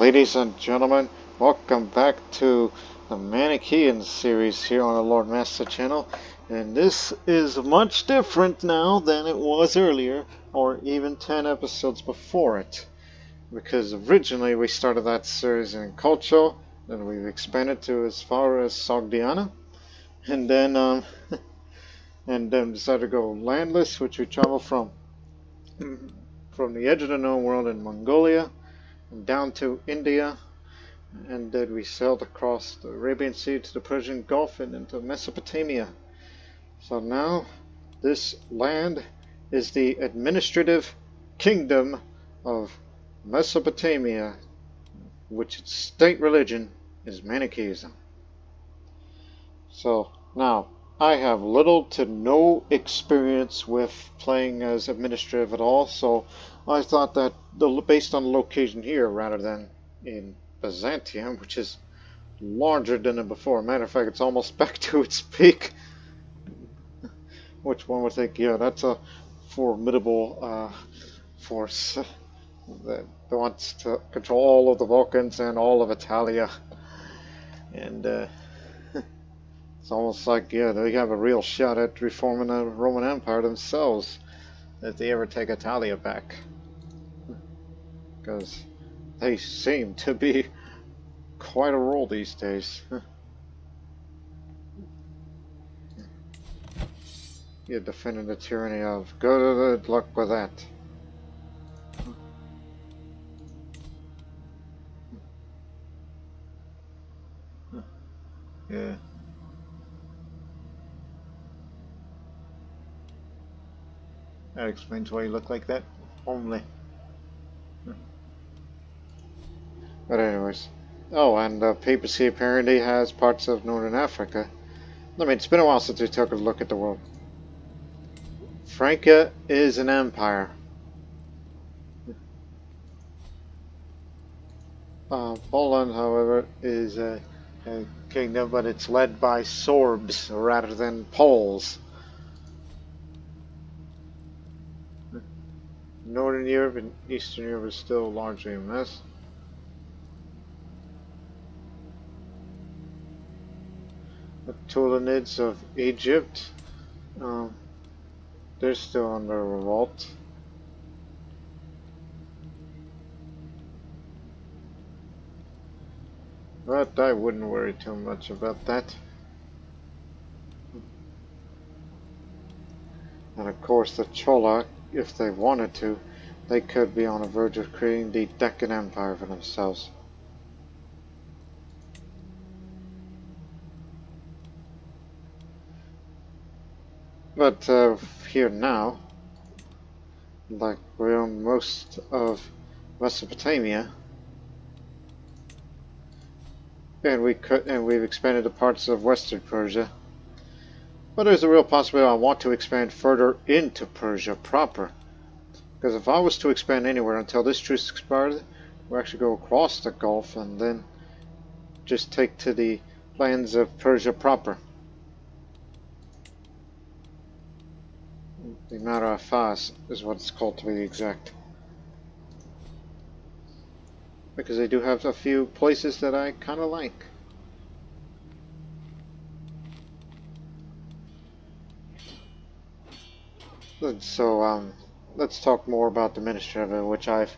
Ladies and gentlemen, welcome back to the Manichean series here on the Lord Master channel. And this is much different now than it was earlier, or even 10 episodes before it. Because originally we started that series in Culture, then we've expanded to as far as Sogdiana, and then decided to go landless, which we travel from the edge of the known world in Mongolia down to India, and then we sailed across the Arabian Sea to the Persian Gulf and into Mesopotamia. So now this land is the administrative kingdom of Mesopotamia, which its state religion is Manichaeism. So now I have little to no experience with playing as administrative at all, so I thought that based on the location here rather than in Byzantium, which is larger than before. Matter of fact, it's almost back to its peak. Which one would think, yeah, that's a formidable force that wants to control all of the Balkans and all of Italia. And it's almost like, yeah, they have a real shot at reforming the Roman Empire themselves if they ever take Italia back. Because they seem to be quite a role these days. You're defending the tyranny of. Good luck with that. Yeah. That explains why you look like that. Only. But anyways. Oh, and the papacy apparently has parts of Northern Africa. I mean, it's been a while since we took a look at the world. Francia is an empire. Poland, however, is a kingdom, but it's led by Sorbs rather than Poles. Northern Europe and Eastern Europe is still largely a mess. The Tulanids of Egypt, they're still under revolt. But I wouldn't worry too much about that. And of course the Chola, if they wanted to, they could be on the verge of creating the Deccan Empire for themselves. But here now, like we own most of Mesopotamia, and we've expanded to parts of Western Persia. But there's a real possibility I want to expand further into Persia proper. Because if I was to expand anywhere until this truce expired, we'll actually go across the Gulf and then just take to the lands of Persia proper. The Mara Fas is what it's called, to be exact. Because they do have a few places that I kind of like. So let's talk more about the ministry of it, which I've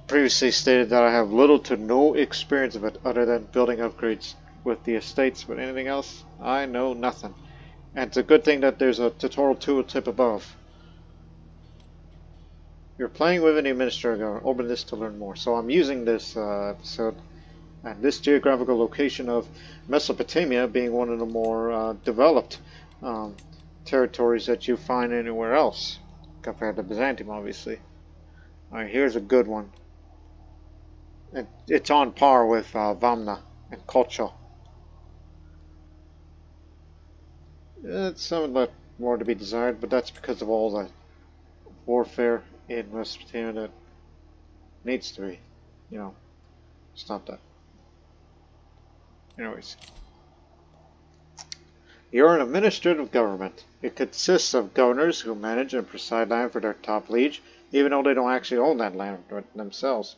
previously stated that I have little to no experience of it other than building upgrades with the estates, but anything else, I know nothing. And it's a good thing that there's a tutorial tooltip above. You're playing with an administrator. Open this to learn more. So I'm using this episode and this geographical location of Mesopotamia being one of the more developed territories that you find anywhere else compared to Byzantium, obviously. Alright, here's a good one. It's on par with Vamna and Kocho. It's somewhat more to be desired, but that's because of all the warfare in Mesopotamia that needs to be, stop that. Anyways. You're an administrative government. It consists of governors who manage and preside land for their top liege, even though they don't actually own that land themselves.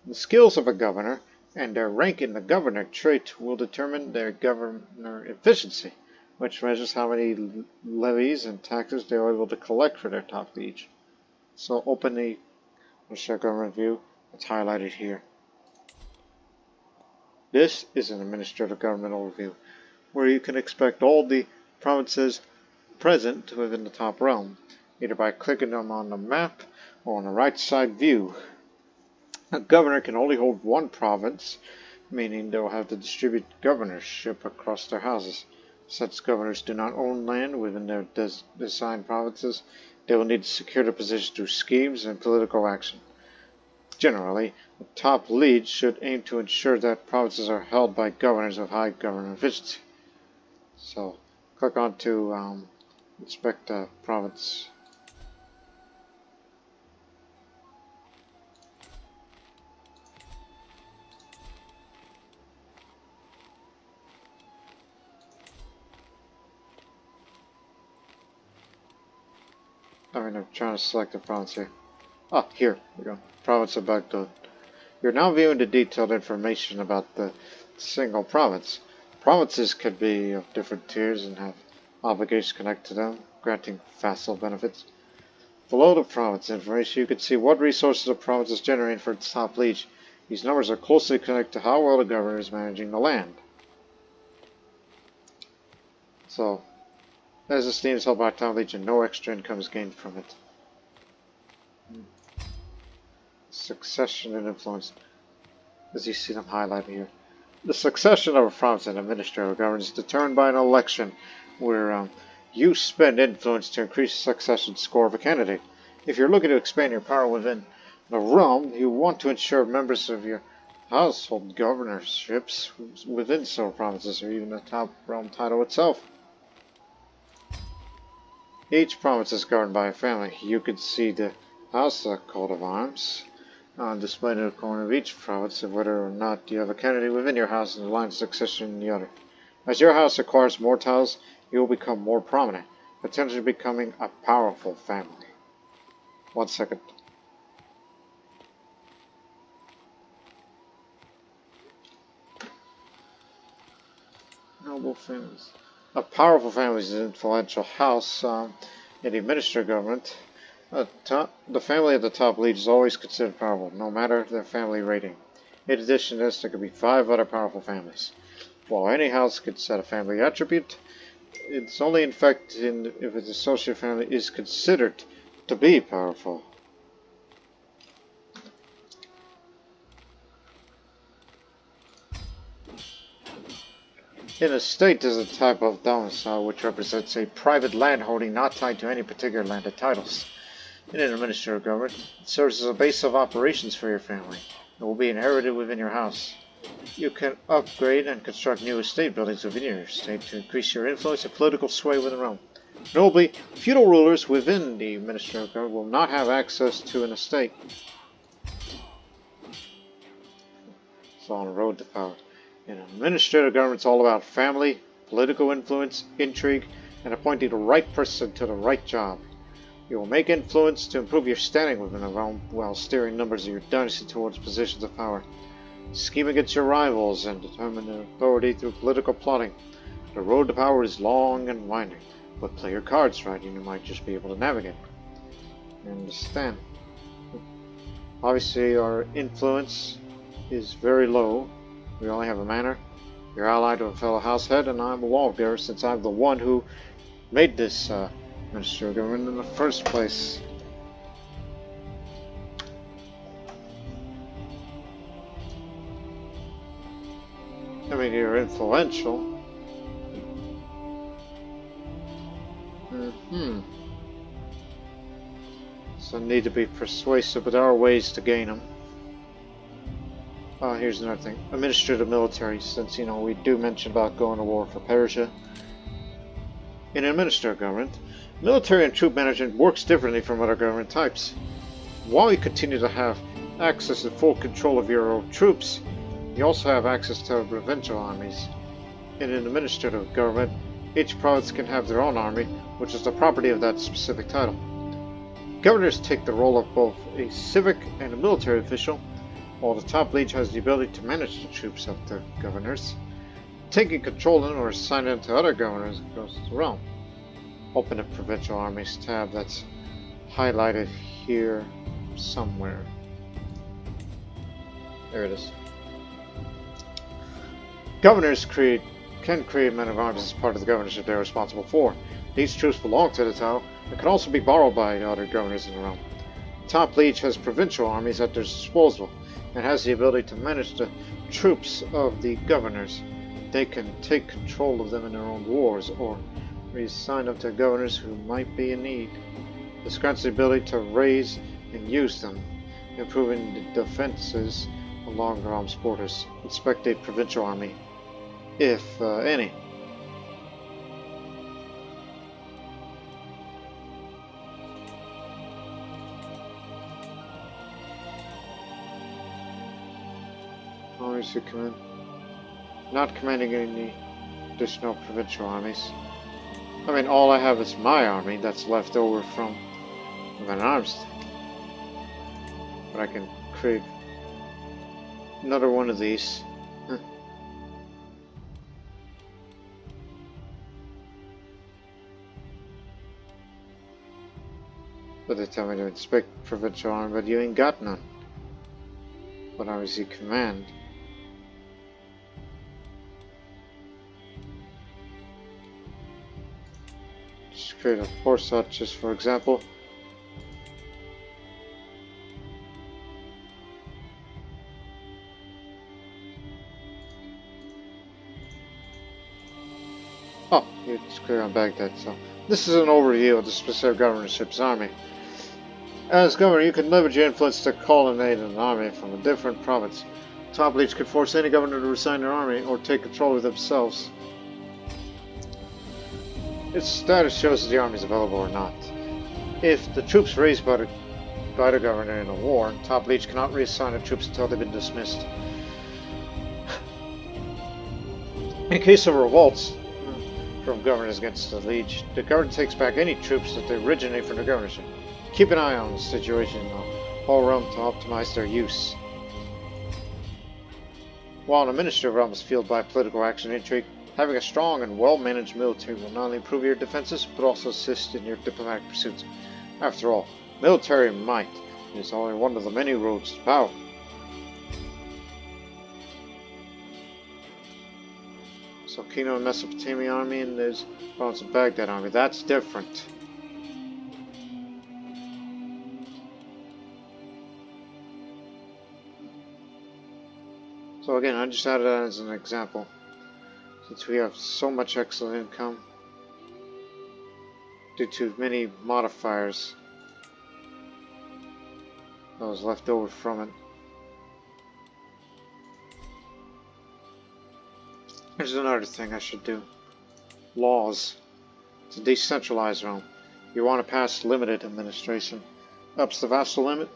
The skills of a governor and their rank in the governor trait will determine their governor efficiency, which measures how many levies and taxes they are able to collect for their top liege. So open the government view. It's highlighted here. This is an administrative government overview, where you can expect all the provinces present within the top realm, either by clicking them on the map or on the right side view. A governor can only hold one province, meaning they will have to distribute governorship across their houses. Such governors do not own land within their assigned provinces. They will need to secure their position through schemes and political action. Generally, the top liege should aim to ensure that provinces are held by governors of high government efficiency. So, click on to inspect the province. I'm trying to select the province here. Ah, here we go. Province of Baghdad. You're now viewing the detailed information about the single province. Provinces could be of different tiers and have obligations connected to them, granting vassal benefits. Below the province information, you can see what resources the province is generating for its top liege. These numbers are closely connected to how well the governor is managing the land. So, as the esteem is held by a top liege and no extra income is gained from it. Succession and influence, as you see them highlighted here. The succession of a province and administrative government is determined by an election where you spend influence to increase the succession score of a candidate. If you're looking to expand your power within the realm, you want to ensure members of your household governorships within several provinces or even the top realm title itself. Each province is governed by a family. You can see the house coat of arms displayed in the corner of each province of whether or not you have a candidate within your house and the line of succession in the other. As your house acquires more tiles, you will become more prominent, potentially becoming a powerful family. 1 second. Noble families. A powerful family is an influential house in the administrative government. The family at the top liege is always considered powerful, no matter their family rating. In addition to this, there could be 5 other powerful families. While any house could set a family attribute, it's only in fact if its associate family is considered to be powerful. An estate is a type of domicile which represents a private landholding not tied to any particular landed titles. In an administrative government, it serves as a base of operations for your family. It will be inherited within your house. You can upgrade and construct new estate buildings within your estate to increase your influence and political sway within the realm. Notably, feudal rulers within the administrative government will not have access to an estate. So on the road to power. In an administrative government, it's all about family, political influence, intrigue, and appointing the right person to the right job. You will make influence to improve your standing within the realm while steering numbers of your dynasty towards positions of power. Scheme against your rivals and determine their authority through political plotting. The road to power is long and winding, but play your cards right and you might just be able to navigate. You understand? Obviously our influence is very low. We only have a manor. You're allied to a fellow househead, and I'm a lawgiver since I'm the one who made this ministerial government in the first place. I mean, you're influential. So need to be persuasive, but there are ways to gain them. Here's another thing. Administrative military, since, we do mention about going to war for Persia. In an administrative government, military and troop management works differently from other government types. While you continue to have access to full control of your own troops, you also have access to provincial armies. In an administrative government, each province can have their own army, which is the property of that specific title. Governors take the role of both a civic and a military official. while the top liege has the ability to manage the troops of the governors, taking control of them or assigning them to other governors across the realm. Open the provincial armies tab that's highlighted here somewhere. There it is. Governors can create men of arms as part of the governorship they're responsible for. These troops belong to the Tau and can also be borrowed by other governors in the realm. Top liege has provincial armies at their disposal and has the ability to manage the troops of the governors. They can take control of them in their own wars or reassign them to governors who might be in need. This grants the ability to raise and use them, improving the defenses along the realm's borders. Inspect a provincial army, if any. Armies who command. Not commanding any additional provincial armies. I mean, all I have is my army that's left over from an arms thing. But I can create another one of these. But they tell me to inspect provincial army, but you ain't got none. What armies you command? Just create a force out just for example. Oh, you just clear on Baghdad, so this is an overview of the specific governorship's army. As governor, you can leverage your influence to colonnade an army from a different province. Top liege could force any governor to resign their army or take control of themselves. Its status shows if the army is available or not. If the troops raised by the governor in a war, top liege cannot reassign the troops until they've been dismissed. In case of revolts from governors against the liege, the governor takes back any troops that they originate from the governorship. Keep an eye on the situation in the whole realm to optimize their use. While the Ministry of Realm is fueled by political action and intrigue, having a strong and well-managed military will not only improve your defenses, but also assist in your diplomatic pursuits. After all, military might is only one of the many roads to power. So Kingdom of Mesopotamia army and there's Province of Baghdad army. That's different. So again, I just added that as an example. Since we have so much excellent income due to many modifiers that was left over from it. Here's another thing I should do. Laws. It's a decentralized realm. You want to pass limited administration. Ups the vassal limit.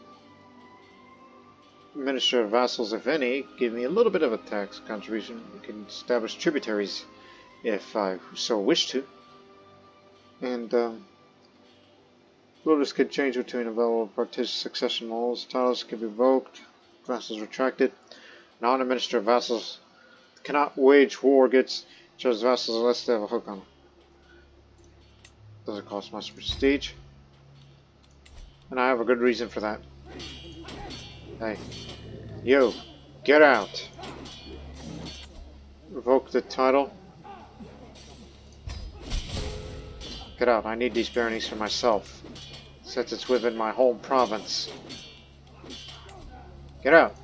Minister of vassals, if any, give me a little bit of a tax contribution. You can establish tributaries if I so wish to. And rulers can change between available partition succession laws. Titles can be revoked. Vassals retracted. Now the minister of vassals cannot wage war against just vassals unless they have a hook on them. Doesn't cost much prestige. And I have a good reason for that. Hey. You. Get out. Revoke the title. Get out. I need these baronies for myself. Since it's within my home province. Get out.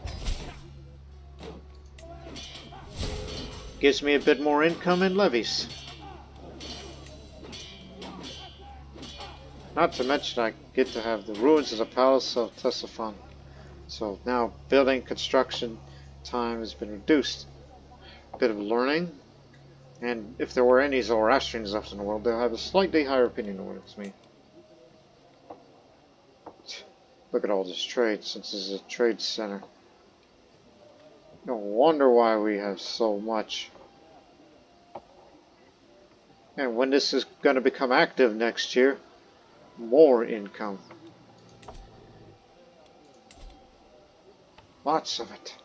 Gives me a bit more income and levies. Not to mention I get to have the ruins of the Palace of Ctesiphon. So now building construction time has been reduced. A bit of learning. And if there were any Zoroastrians left in the world, they'll have a slightly higher opinion towards me. Look at all this trade, since this is a trade center. No wonder why we have so much. And when this is going to become active next year, more income. Lots of it.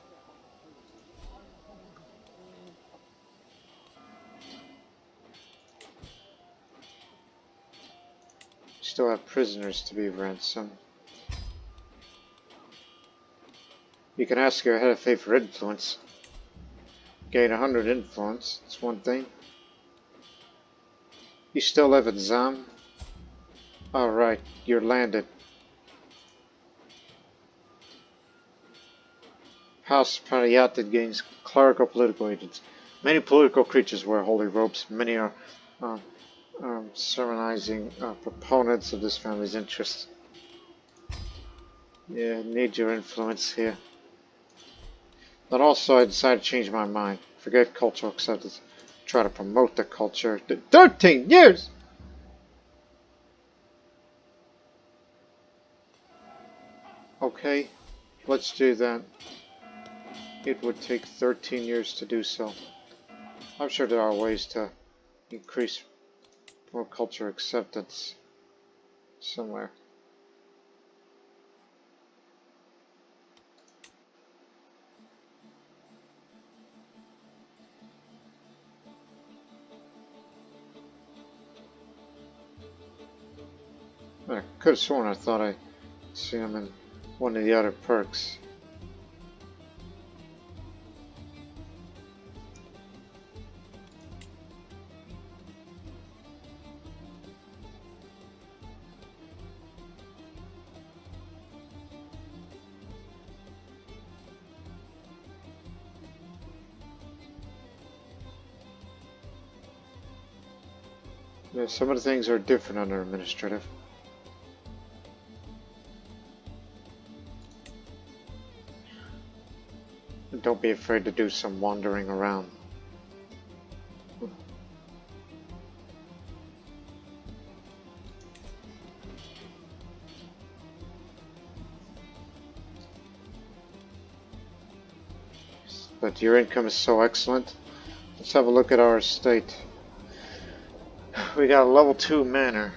Still have prisoners to be ransomed. You can ask your head of faith for influence. Gain 100 influence, that's one thing. You still live in Zam? Alright, you're landed. House Praniyatid gains clerical political agents. Many political creatures wear holy robes. Many are sermonizing proponents of this family's interests. Yeah, need your influence here. But also I decided to change my mind. Forget cultural acceptance. Try to promote the culture. 13 years! Okay, let's do that. It would take 13 years to do so. I'm sure there are ways to increase more culture acceptance somewhere. I could have sworn I thought I seen him in one of the other perks. Yeah, some of the things are different under administrative. And don't be afraid to do some wandering around. But your income is so excellent. Let's have a look at our estate. We got a level 2 manor.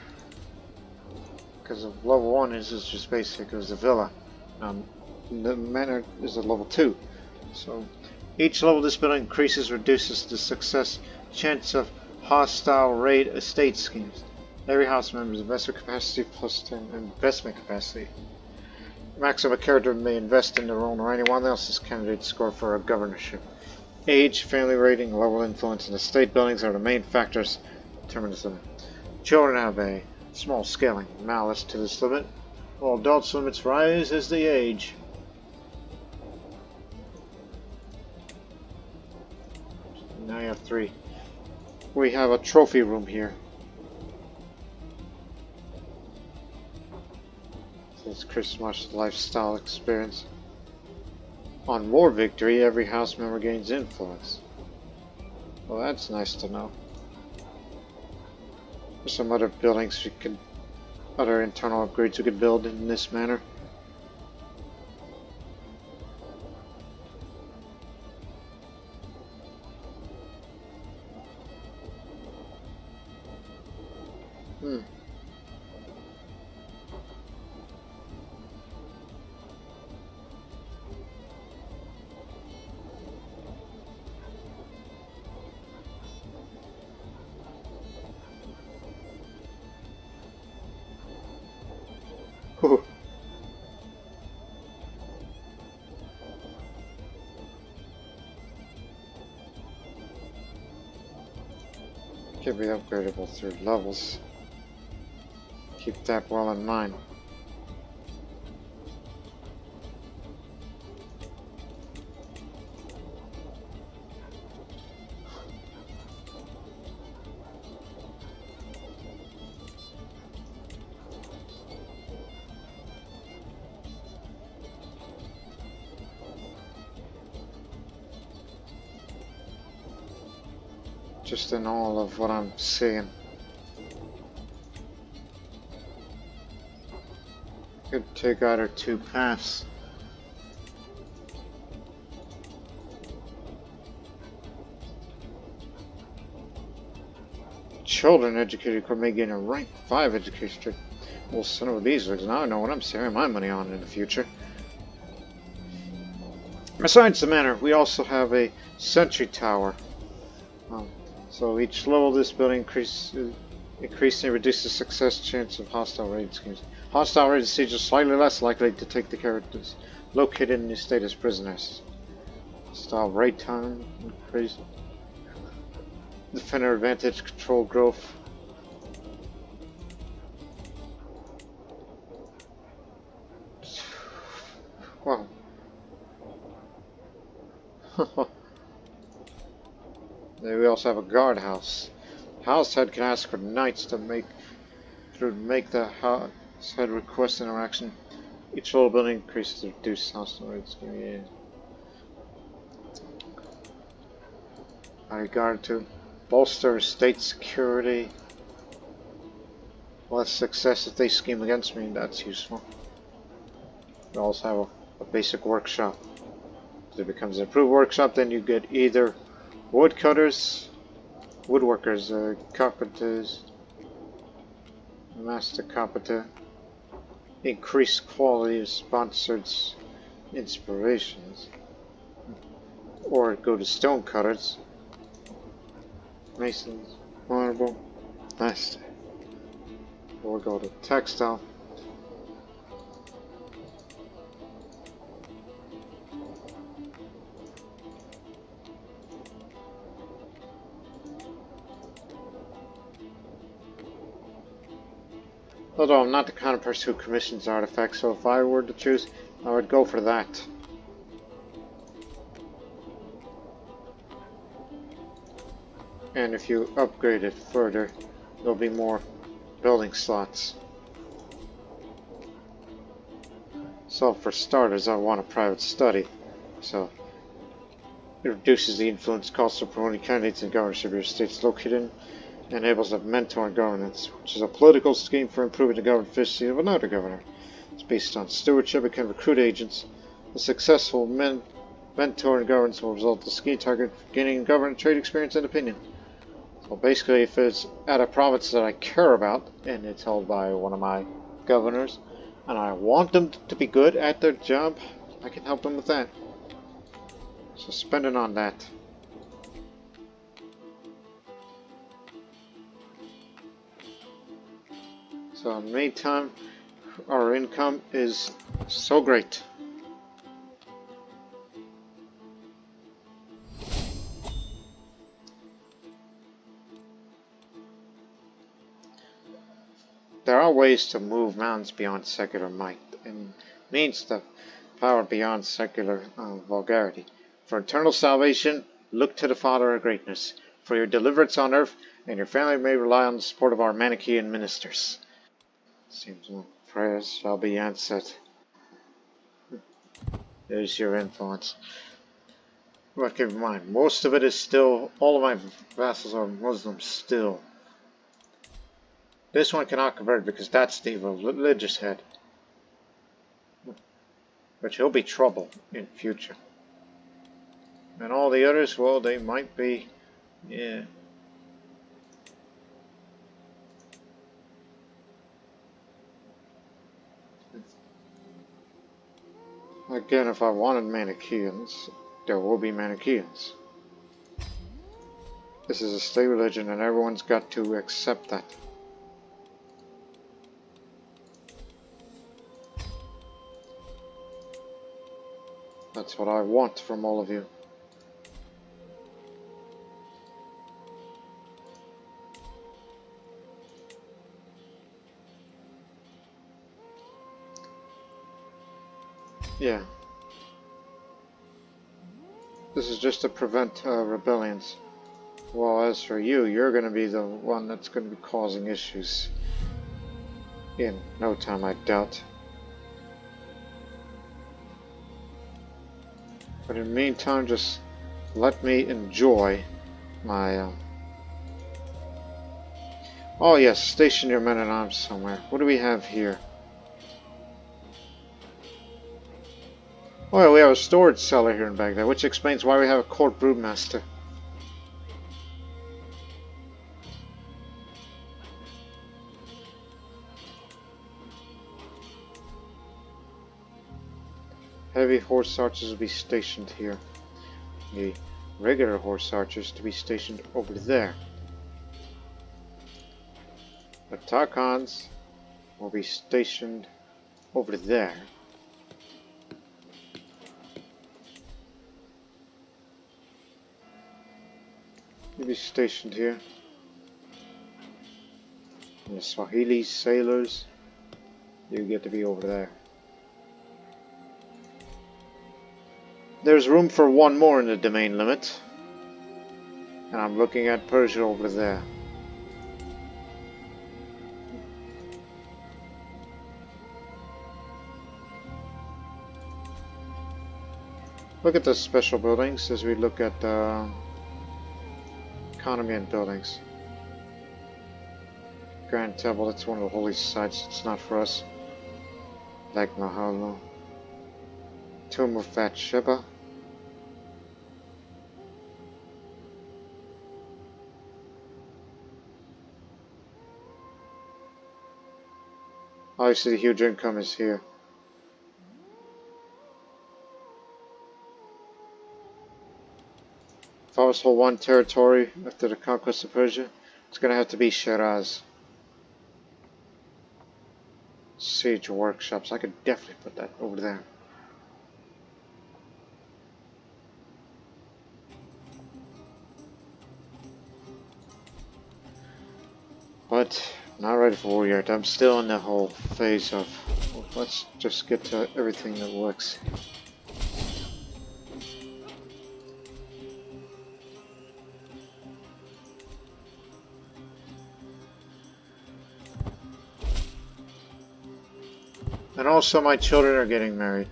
Because of level 1 is just basic, it was a villa. The manor is a level 2. So each level this building increases reduces the success chance of hostile raid estate schemes. Every house member's investment capacity plus 10 investment capacity. Maximum a character may invest in their own or anyone else's candidate score for a governorship. Age, family rating, level influence, and estate buildings are the main factors determined this limit. Children have a small scaling malice to this limit, while adults' limits rise as they age. Now you have 3. We have a trophy room here. It's Christmas lifestyle experience. On more victory, every house member gains influence. Well, that's nice to know. There's some other buildings we could, other internal upgrades we could build in this manner. Can be upgradable through levels. Keep that well in mind. Just in all of what I'm seeing. Could take either 2 paths. Children educated may gain a rank 5 education. Well, son of a beeswax, now I know what I'm saving my money on in the future. Besides the manor, we also have a sentry tower. Um, so each level of this building increasingly reduces success chance of hostile raid schemes. Hostile raid siege are slightly less likely to take the characters located in the state as prisoners. Hostile raid time increase. Defender advantage, control growth. Wow. There we also have a guardhouse. House head can ask for knights to make the house head request interaction. Each level building increases the reduced hostile raid scheme. Yeah. I guard to bolster state security. Less success if they scheme against me, that's useful. We also have a basic workshop. If it becomes an improved workshop, then you get either woodcutters, woodworkers, carpenters, master carpenter, increased quality of sponsored inspirations, or go to stonecutters, masons, marble, master, or go to textile. Although I'm not the kind of person who commissions artifacts, so if I were to choose, I would go for that. And if you upgrade it further, there'll be more building slots. So for starters, I want a private study. So it reduces the influence costs of promoting candidates in governorship your state's located in, and enables a mentor governance, which is a political scheme for improving the government efficiency of another governor. It's based on stewardship and can recruit agents. A successful mentor in governance will result in the scheme target gaining government trade experience and opinion. So basically, if it's at a province that I care about, and it's held by one of my governors, and I want them to be good at their job, I can help them with that. So spending on that. So in the meantime, our income is so great. There are ways to move mountains beyond secular might, and means the power beyond secular vulgarity. For eternal salvation, look to the Father of greatness. For your deliverance on earth, and your family may rely on the support of our Manichean ministers. Seems my prayers shall be answered. There's your influence. But keep in mind, most of it is still, all of my vassals are Muslims still. This one cannot convert because that's the religious head. But he'll be trouble in future. And all the others, well, they might be, yeah. Again, if I wanted Manicheans, there will be Manicheans. This is a state religion and everyone's got to accept that. That's what I want from all of you. Yeah. This is just to prevent rebellions. Well, as for you, you're going to be the one that's going to be causing issues. In no time, I doubt. But in the meantime, just let me enjoy my... Oh yes, station your men-at-arms somewhere. What do we have here? Oh yeah, we have a storage cellar here in Baghdad, which explains why we have a court broodmaster. heavy horse archers will be stationed here. The regular horse archers to be stationed over there. The Tarkans will be stationed over there. You'll be stationed here. And the Swahili sailors, you get to be over there. There's room for one more in the domain limit. And I'm looking at Persia over there. Look at the special buildings as we look at economy and buildings. Grand Temple, that's one of the holy sites, it's not for us. Like Mahalo. Tomb of Bathsheba. Obviously the huge income is here. If I was to hold one territory after the conquest of Persia, it's going to have to be Shiraz. Siege workshops, I could definitely put that over there. But not ready for war yet. I'm still in the whole phase of, well, let's just get to everything that works. And also my children are getting married.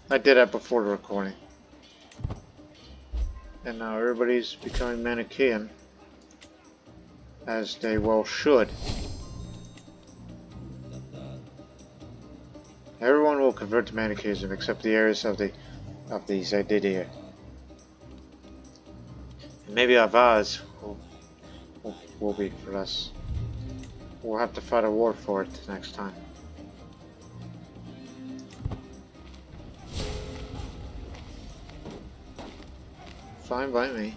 I did that before the recording. And now everybody's becoming Manichean. As they well should. Everyone will convert to Manichaeism except the areas of the Zaydidia. And maybe Avaz will be for us. We'll have to fight a war for it next time. Fine by me.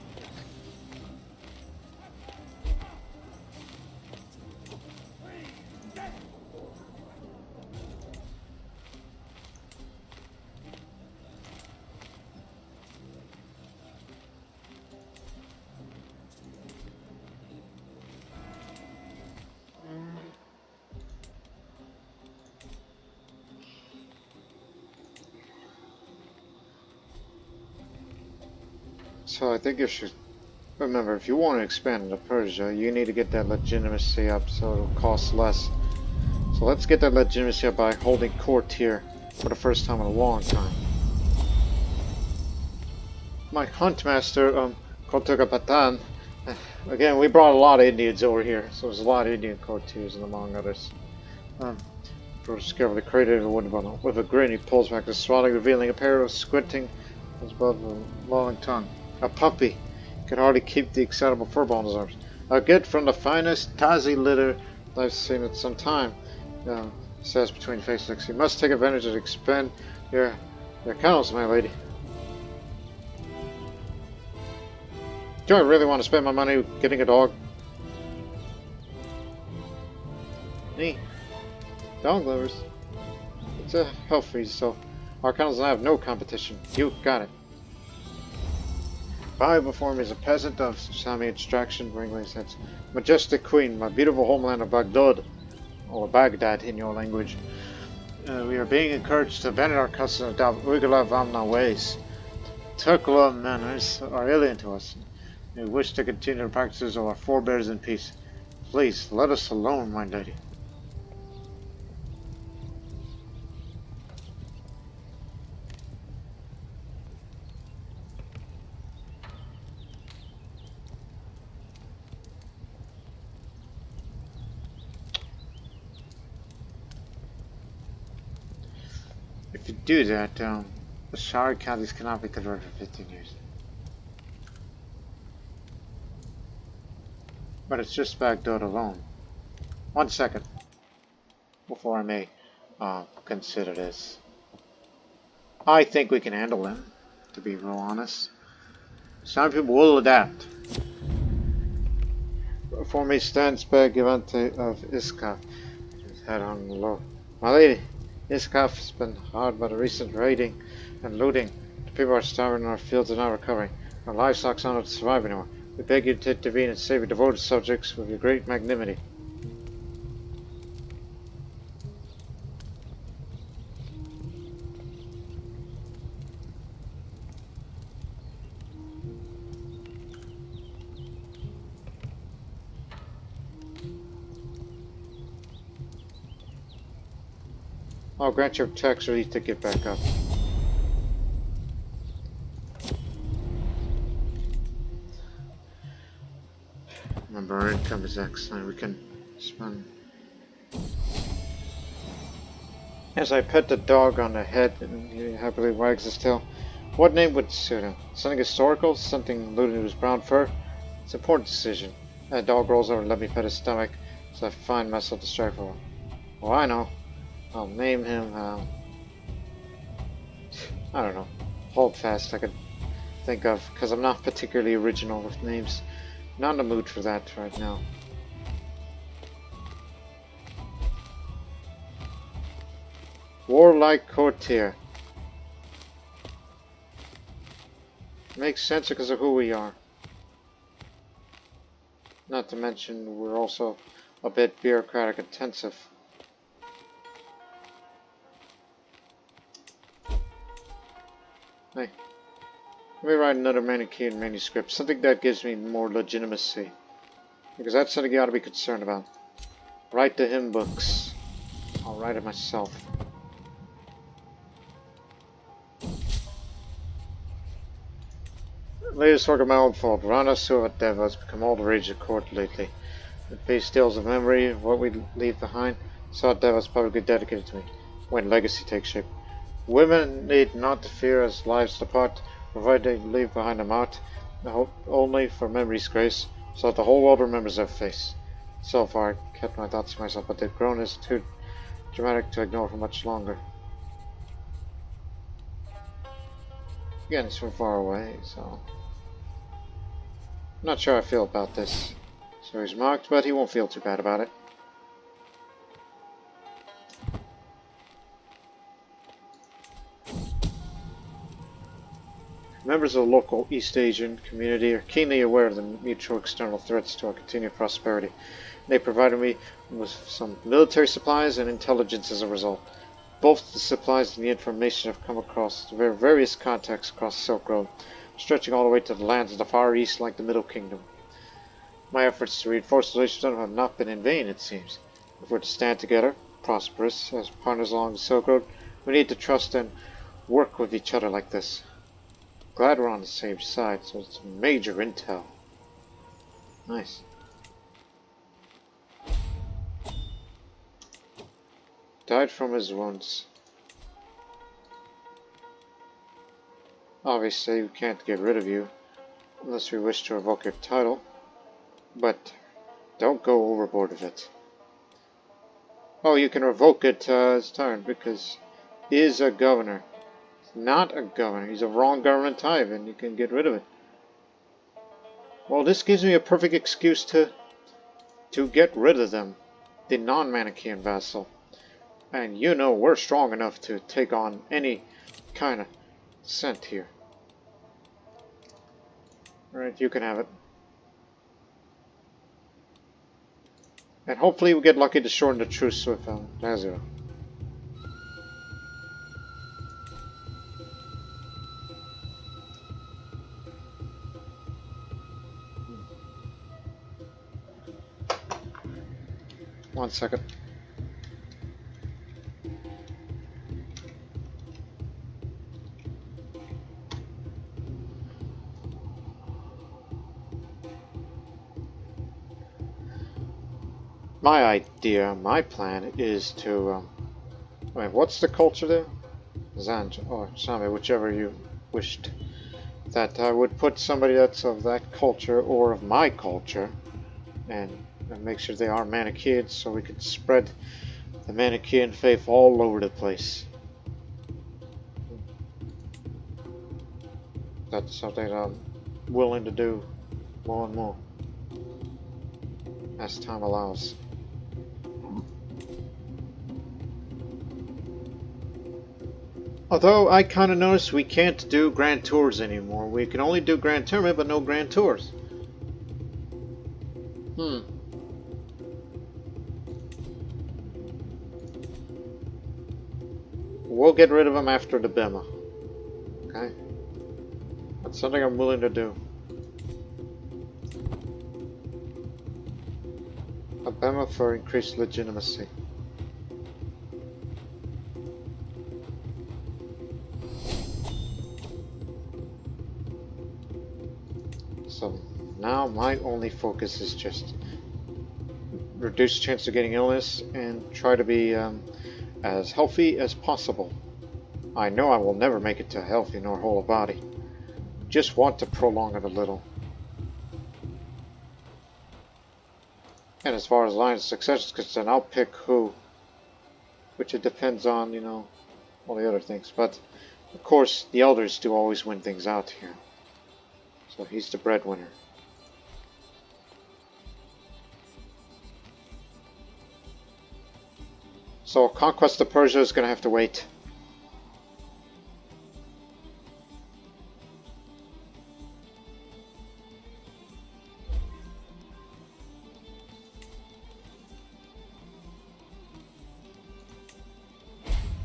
So I think you should remember, if you want to expand into Persia, you need to get that legitimacy up so it'll cost less. So let's get that legitimacy up by holding Courtier for the first time in a long time. My huntmaster, Compatibility, again, we brought a lot of Indians over here, so there's a lot of Indian Courtiers, and among others. Bruce carefully created a wooden bundle. With a grin, he pulls back the swelling, revealing a pair of squinting above a long tongue. A puppy could hardly keep the excitable furball in his arms. A gift from the finest Tazi litter I've seen in some time, says between faces. You must take advantage and expend your kennels, my lady. Do I really want to spend my money getting a dog? Me. Dog lovers. It's a health feed, so our kennels and I have no competition. You got it. Bow before me is a peasant of Sami extraction, wrinkling his head. Majestic queen, my beautiful homeland of Baghdad, or Baghdad in your language. We are being encouraged to abandon our customs of Uyghur Vamna ways. Turkula manners are alien to us. We wish to continue the practices of our forebears in peace. Please, let us alone, my lady. If you do that, the Shari counties cannot be converted for 15 years. But it's just Baghdad alone. 1 second before I may consider this. I think we can handle them, to be real honest. Some people will adapt. Before me stands Begivante of Iskaf, his head hung low. My lady, Iskaf has been hard by the recent raiding and looting. The people are starving and our fields are not recovering. Our livestock's not able to survive anymore. We beg you to intervene and save your devoted subjects with your great magnanimity. I'll grant your tax relief to get back up. Remember, our income is excellent. We can spend. As I pet the dog on the head and he happily wags his tail, what name would suit him? Something historical? Something alluding to his brown fur? It's an important decision. The dog rolls over and let me pet his stomach, so I find myself distracted for a while. Oh, I know. I'll name him, I don't know. Hold fast, I could think of, because I'm not particularly original with names. Not in the mood for that right now. Warlike Courtier. Makes sense because of who we are. Not to mention, we're also a bit bureaucratic intensive. Hey, let me write another Manichean manuscript, something that gives me more legitimacy. Because that's something you ought to be concerned about. Write the hymn books. I'll write it myself. Latest work of my own fault. Rana Suvateva has become all the rage at court lately. It pays tales of memory of what we leave behind. Suvateva is publicly dedicated to me when legacy takes shape. Women need not to fear as lives depart, provided they leave behind a mark, only for memory's grace, so that the whole world remembers their face. So far, I kept my thoughts to myself, but they've grown as too dramatic to ignore for much longer. Again, it's from far away, so I'm not sure how I feel about this. So he's marked, but he won't feel too bad about it. Members of the local East Asian community are keenly aware of the mutual external threats to our continued prosperity. They provided me with some military supplies and intelligence as a result. Both the supplies and the information have come across their various contacts across the Silk Road, stretching all the way to the lands of the Far East like the Middle Kingdom. My efforts to reinforce relations with them have not been in vain, it seems. If we're to stand together, prosperous, as partners along the Silk Road, we need to trust and work with each other like this. Glad we're on the same side, so it's major intel. Nice. Died from his wounds. Obviously, we can't get rid of you, unless we wish to revoke your title. But don't go overboard with it. Oh, you can revoke it his turn, because he is a governor. Not a governor. He's a wrong government type, and you can get rid of it. Well, this gives me a perfect excuse to get rid of them, the non-Manichean vassal. And you know we're strong enough to take on any kind of scent here. Alright, you can have it. And hopefully we get lucky to shorten the truce with Nazir. One second. My idea, my plan is to, wait, what's the culture there? Zanj, or Sami, whichever you wished. That I would put somebody that's of that culture or of my culture, and make sure they are Manicheans, so we could spread the Manichean faith all over the place. That's something I'm willing to do more and more as time allows. Although I kind of noticed we can't do Grand Tours anymore. We can only do Grand Tournament, but no Grand Tours. We'll get rid of them after the Bema. Okay? That's something I'm willing to do. A Bema for increased legitimacy. So now my only focus is just reduce chance of getting illness and try to be as healthy as possible. I know I will never make it to healthy nor whole of body. Just want to prolong it a little. And as far as line of success is concerned, I'll pick who. Which it depends on, you know, all the other things. But, of course, the elders do always win things out here. So he's the breadwinner. So Conquest of Persia is going to have to wait.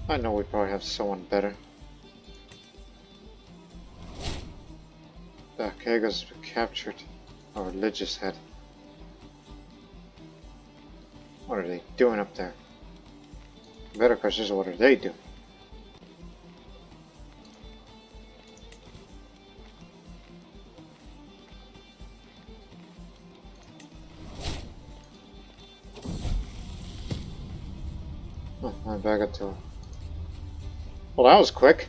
I know we probably have someone better. The Kagos captured a religious head. What are they doing up there? The better question is, what are they doing? Oh, my bag to. Well, that was quick.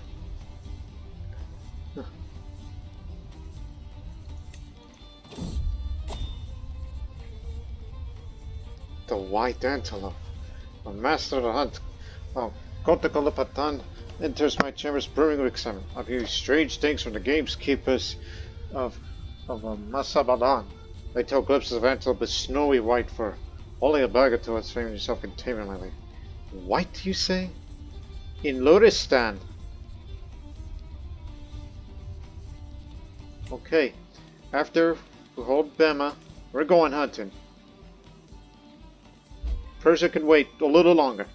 The white antelope. A master of the hunt. Oh, Cosmopolitan enters my chambers brewing to examine. I'm hearing strange things from the gamekeepers of Mesopotamia. They tell glimpses of antelope with snowy white fur. Only a Bagato has framed himself in taming lately. White, you say? In Luristan. Okay, after we hold Bema, we're going hunting. Persia can wait a little longer.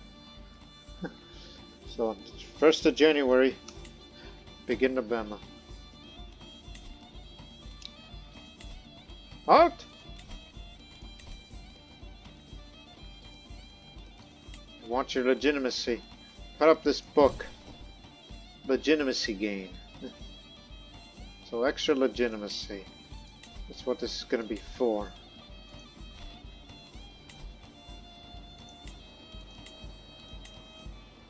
So, 1st of January, begin the Bema. Out! I want your legitimacy. Put up this book. Legitimacy gain. So extra legitimacy. That's what this is going to be for.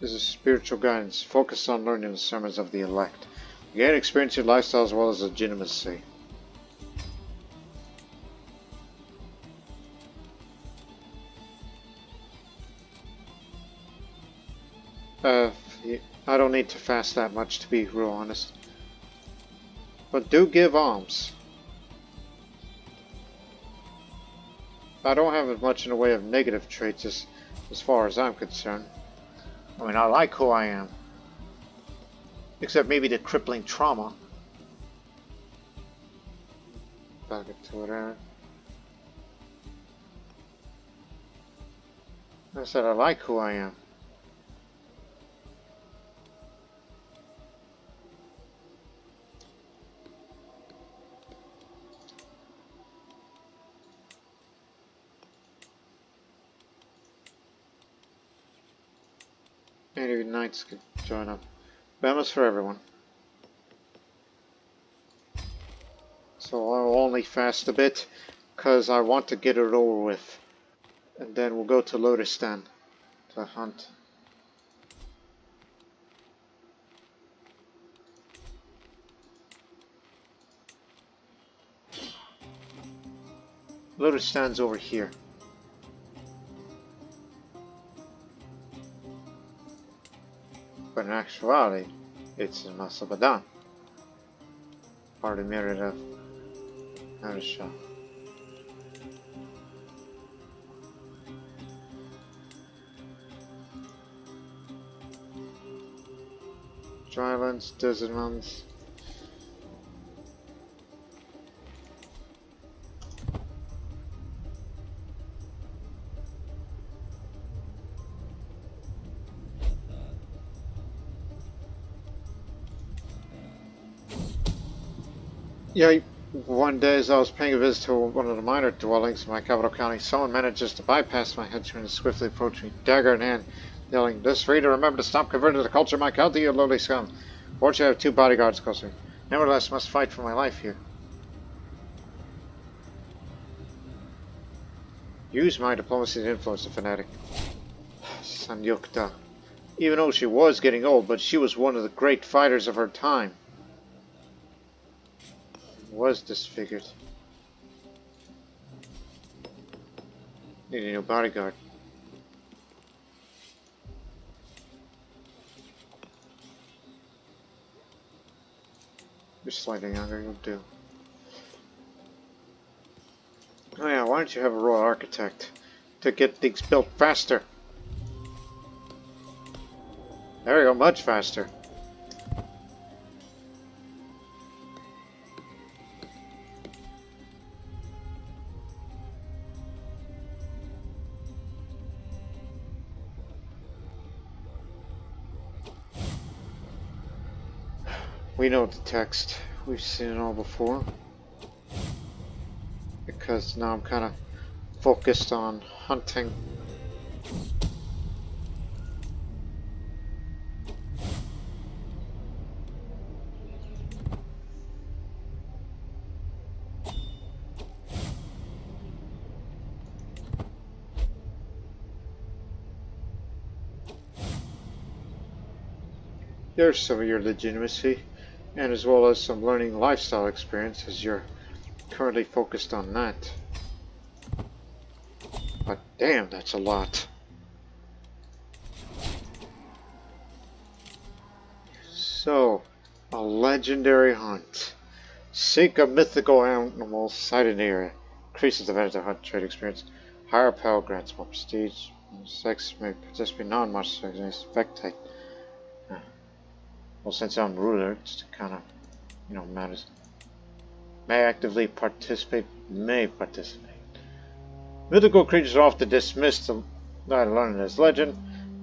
This is spiritual guidance. Focus on learning the sermons of the elect. Gain experience in lifestyle as well as legitimacy. I don't need to fast that much, to be real honest. But do give alms. I don't have as much in the way of negative traits as far as I'm concerned. I mean, I like who I am. Except maybe the crippling trauma. Back into it, Aaron. I said I like who I am. Maybe knights could join up. Bema's for everyone. So I'll only fast a bit, because I want to get it over with. And then we'll go to Lotustan to hunt. Lotustan's over here. But in actuality, it's in Mesopotamia. Party mirrored of Arisha. Drylands, desert mountains. Yeah, one day as I was paying a visit to one of the minor dwellings in my capital county, someone manages to bypass my henchman and swiftly approach me, dagger in hand, yelling, "This reader, remember to stop converting to the culture of my county, you lowly scum. Fortunately, I have 2 bodyguards close to me. Nevertheless, must fight for my life here. Use my diplomacy to influence the fanatic." Sanyukta. Even though she was getting old, but she was one of the great fighters of her time. Was disfigured. Need a new bodyguard. You're slightly younger, you'll do. Oh yeah, why don't you have a royal architect to get things built faster? There we go, much faster. We know the text. We've seen it all before. Because now I'm kind of focused on hunting. There's some of your legitimacy, and as well as some learning lifestyle experience, as you're currently focused on that. But damn, that's a lot. So, a legendary hunt. Seek a mythical animal sighted in the area. Increases the value of hunt trade experience. Higher power grants more prestige. Sex may participate non-much spectate. Well, since I'm ruler, it's kind of, matters. May actively participate, may participate. Mythical creatures are often dismissed, not learned as legend,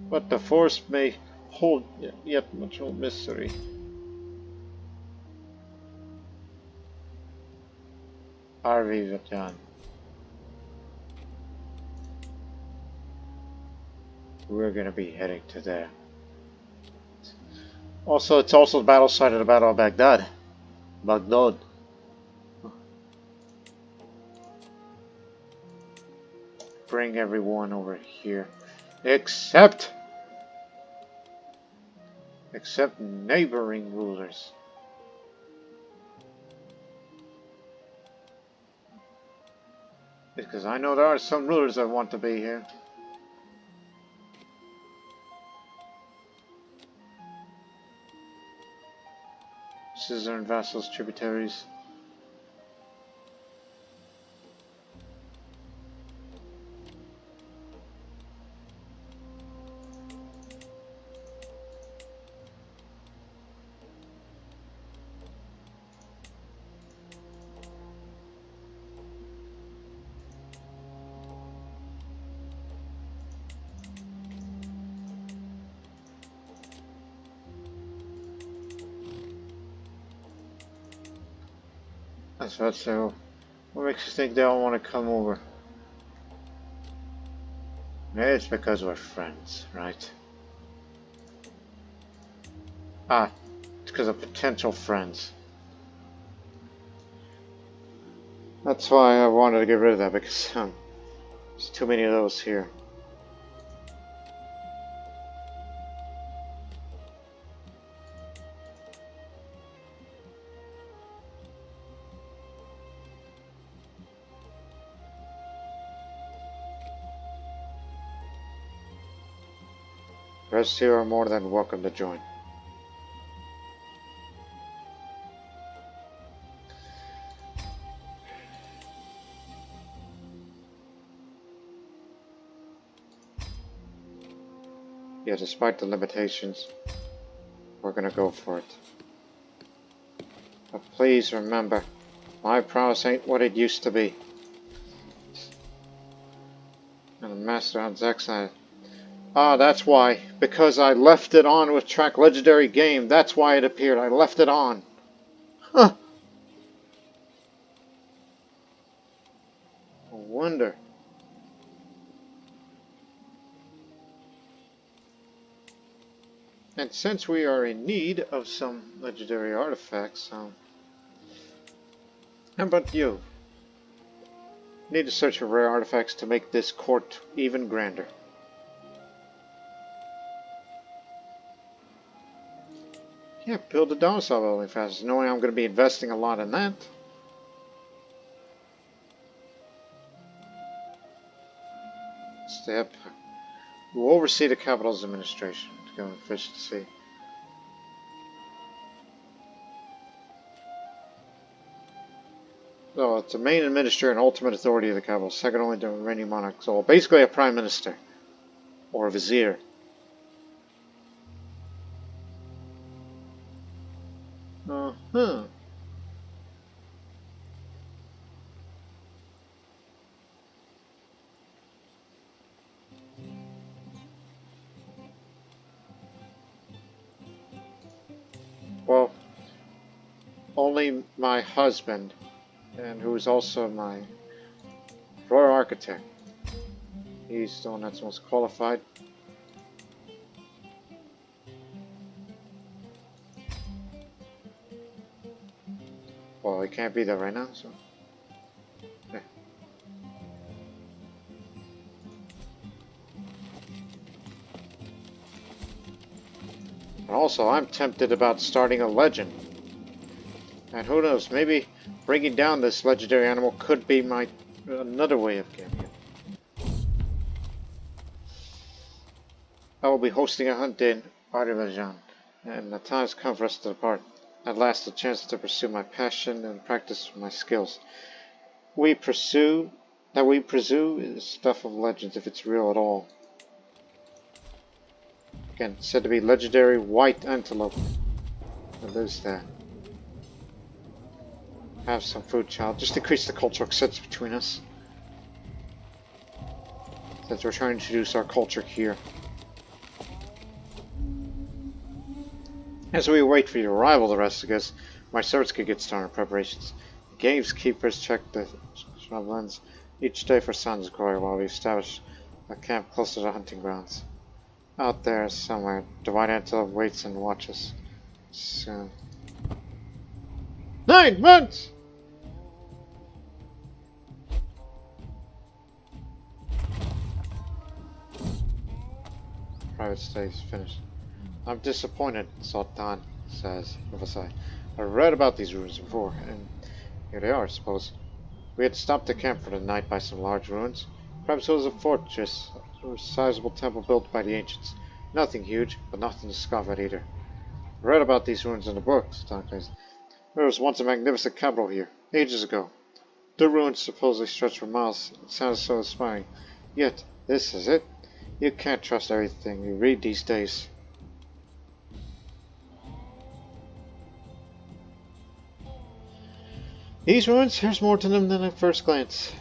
but the force may hold yet much more mystery. Arvivajan. We're gonna be heading to there. Also, it's also the battle site of the Battle of Baghdad. Baghdad. Bring everyone over here. Except neighboring rulers. Because I know there are some rulers that want to be here. Scissor and vassals, tributaries. That's what so. What makes you think they all want to come over? Maybe it's because we're friends, right? Ah, it's because of potential friends. That's why I wanted to get rid of that, because there's too many of those here. The rest here are more than welcome to join. Yeah, despite the limitations, we're gonna go for it. But please remember, my prowess ain't what it used to be. And the master on Zack's side. Ah, that's why. Because I left it on with track legendary game. That's why it appeared. I left it on. Huh. No wonder. And since we are in need of some legendary artifacts, how about you? Need to search for rare artifacts to make this court even grander. Yeah, build a domicile building faster, knowing I'm going to be investing a lot in that. Step. Who will oversee the capital's administration to go efficiency. So it's the main administrator and ultimate authority of the capital, second only to the reigning monarch. So basically a prime minister or a vizier. Uh-huh. Well, only my husband, and who is also my royal architect. He's the one that's most qualified. Well, he can't be there right now, so. Yeah. And also, I'm tempted about starting a legend. And who knows, maybe bringing down this legendary animal could be my another way of getting it. I will be hosting a hunt in Azerbaijan, and the time has come for us to depart. At last, a chance to pursue my passion and practice my skills. We pursue is stuff of legends if it's real at all. Again, said to be legendary white antelope that lives there. Have some food, child. Just increase the cultural sense between us. Since we're trying to introduce our culture here. As we wait for your arrival, the rest of us, my servants could get started on preparations. The gamekeepers check the shrublands each day for signs of glory while we establish a camp close to the hunting grounds. Out there somewhere, Divine Antelope waits and watches. Soon. 9 months! Private studies finished. I'm disappointed, Sultan says with a sigh. I read about these ruins before, and here they are, I suppose. We had stopped the camp for the night by some large ruins. Perhaps it was a fortress or a sizable temple built by the ancients. Nothing huge, but nothing to scoff at either. I read about these ruins in the books, Sultan says. There was once a magnificent capital here, ages ago. The ruins supposedly stretched for miles. It sounds so inspiring. Yet, this is it. You can't trust everything you read these days. These ruins, there's more to them than at first glance.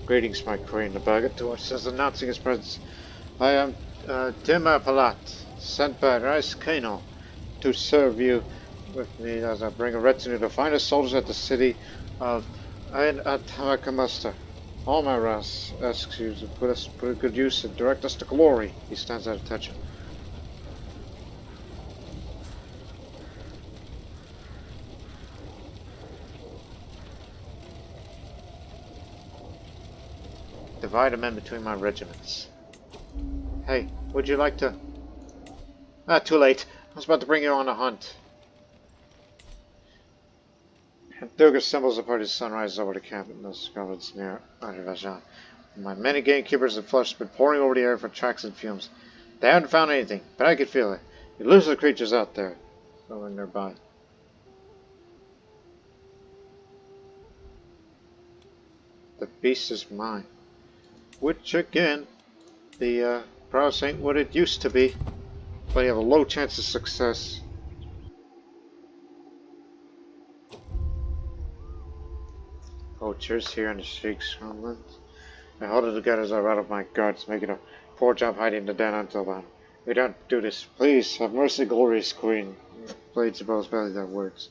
Greetings, my Korean Navigable says, announcing his presence. I am Palat, sent by Rice Kano to serve you with me as I bring a retinue to finest soldiers at the city of Ain Atamakamasta. All my Ras asks you to put us to good use and direct us to glory. He stands at attention. Divide them in between my regiments. Hey, would you like to... Ah, too late. I was about to bring you on a hunt. Duga assembles a party as sun rises over the camp in those scavengers near Azerbaijan. My many gamekeepers of flesh have been pouring over the air for tracks and fumes. They haven't found anything, but I could feel it. Elusive creatures out there, going nearby. The beast is mine. Which again, the browse ain't what it used to be. But you have a low chance of success. Courtiers here in the Sheikh's homeland. I hold it together as I rattle my guards, making a poor job hiding the den until then. We don't do this. Please, have mercy, glorious queen. Blades above his belly, that works.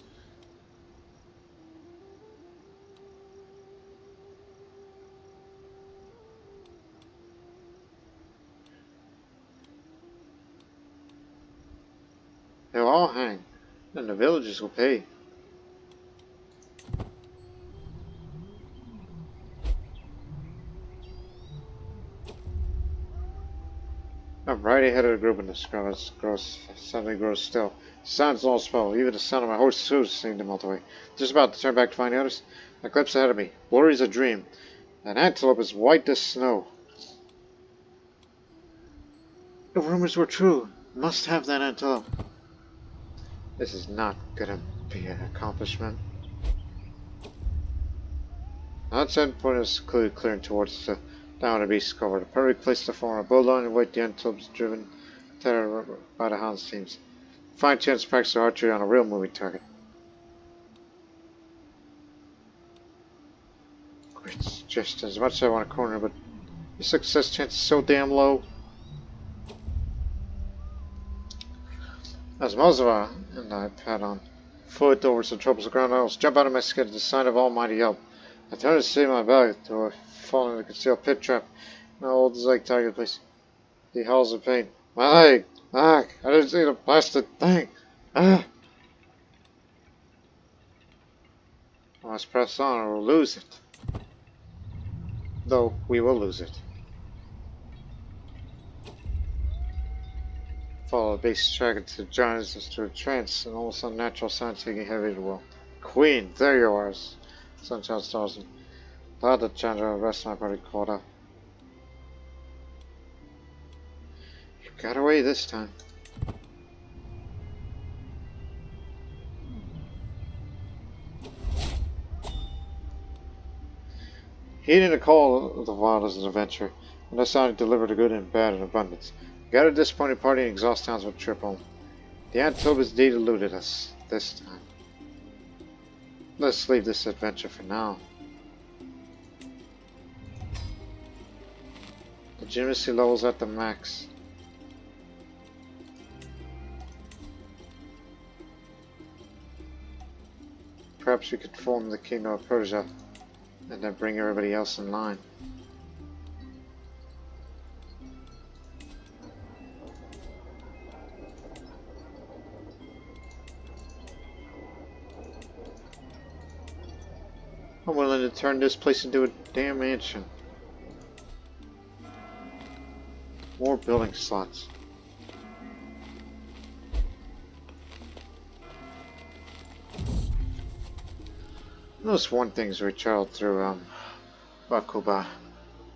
They'll all hang, and the villagers will pay. I'm right ahead of the group in the scrum suddenly grows still. Sounds all spell. Even the sound of my horse's hooves seemed to melt away. Just about to turn back to find the others. A glimpse ahead of me. Blurry as a dream. An antelope as white as snow. The rumors were true. Must have that antelope. This is not gonna be an accomplishment. Outside point is clearly clearing towards the down the beast cover. The perfect place to form a bulldog and wait the antelopes driven terror by the hounds teams. Fine chance to practice archery on a real moving target. Great suggestion. As much as I want to corner, but your success chance is so damn low. As Mozava and I pad on foot over some troubles of ground, I almost jump out of my skin at the sign of almighty help. I turn to see my belly, though I fall into the concealed pit trap. My old leg target place. He howls in pain. My leg! Ah! I didn't see the blasted thing! Ah! I must press on or we'll lose it. Though we will lose it. Follow the beast's track until it joins us to a trance, and almost unnatural sound taking heavy to the world. Queen, there you are! Sunshine stars and glad that Chandra and the rest of my party caught up. You got away this time. Heeding the call of the wild as an adventure, and this sounding delivered the good and bad in abundance. Got a disappointed party and exhaust towns with trip home. The antelope has indeed eluded us this time. Let's leave this adventure for now. Legitimacy levels at the max. Perhaps we could form the Kingdom of Persia and then bring everybody else in line. I'm willing to turn this place into a damn mansion. More building slots. Notice one thing as we traveled through Bakuba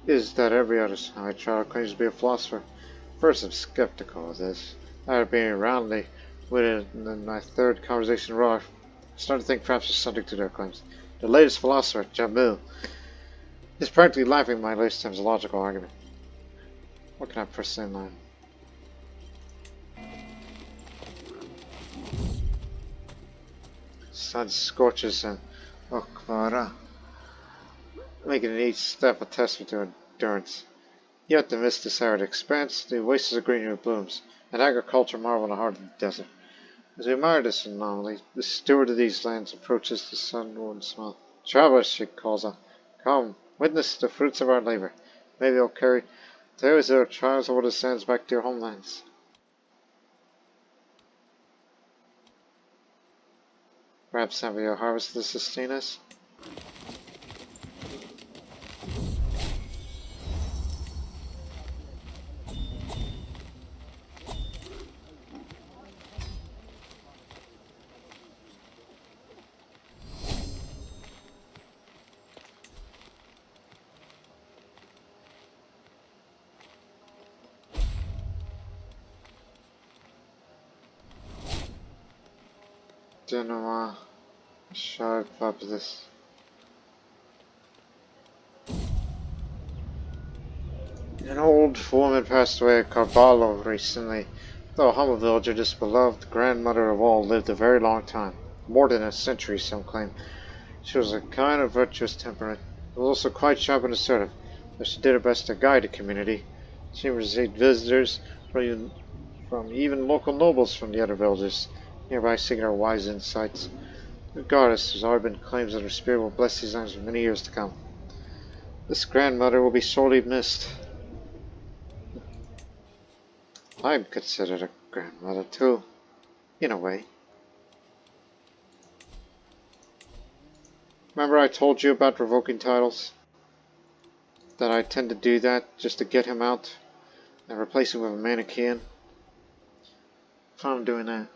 is that every other time I travel claims to be a philosopher. First, I'm skeptical of this. After being around with it in my third conversation with Roth, I started to think perhaps there's something to their claims. The latest philosopher, Jamil, is practically laughing at my lifetime's logical argument. What can I press in on? Sun scorches and Okvara, making each step a testament to endurance. Yet the mist is arid expanse, the wastes of greenery blooms, and agriculture marvel in the heart of the desert. As we admire this anomaly, the steward of these lands approaches the sun-worn smell. Travelers, she calls out, come, witness the fruits of our labor. Maybe they'll carry tales of their trials over the sands back to your homelands. Perhaps have you harvest to sustain us? Genoa, sharp up this. An old woman passed away at Carballo recently. Though a humble villager, this beloved grandmother of all lived a very long time. More than a century, some claim. She was a kind of virtuous temperament, but was also quite sharp and assertive, though she did her best to guide the community. She received visitors from even local nobles from the other villages, nearby seeking her wise insights. Regardless, there's already been claims that her spirit will bless these lands for many years to come. This grandmother will be sorely missed. I'm considered a grandmother too, in a way. Remember I told you about revoking titles? That I tend to do that just to get him out and replace him with a Manichean? So I'm doing that.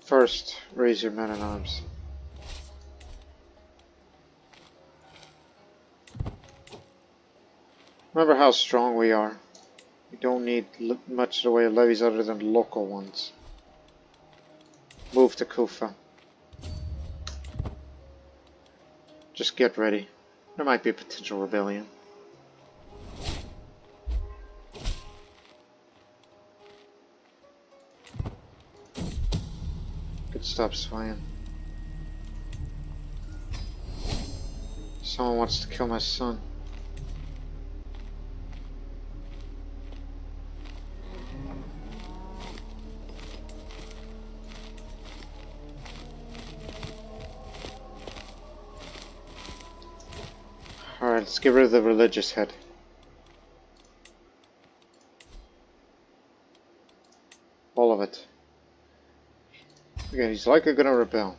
First, raise your men at arms. Remember how strong we are. We don't need much in the way of levies other than local ones. Move to Kufa. Just get ready. There might be a potential rebellion. Good stop swaying. Someone wants to kill my son. Alright, let's get rid of the religious head. All of it. Again, he's likely gonna rebel.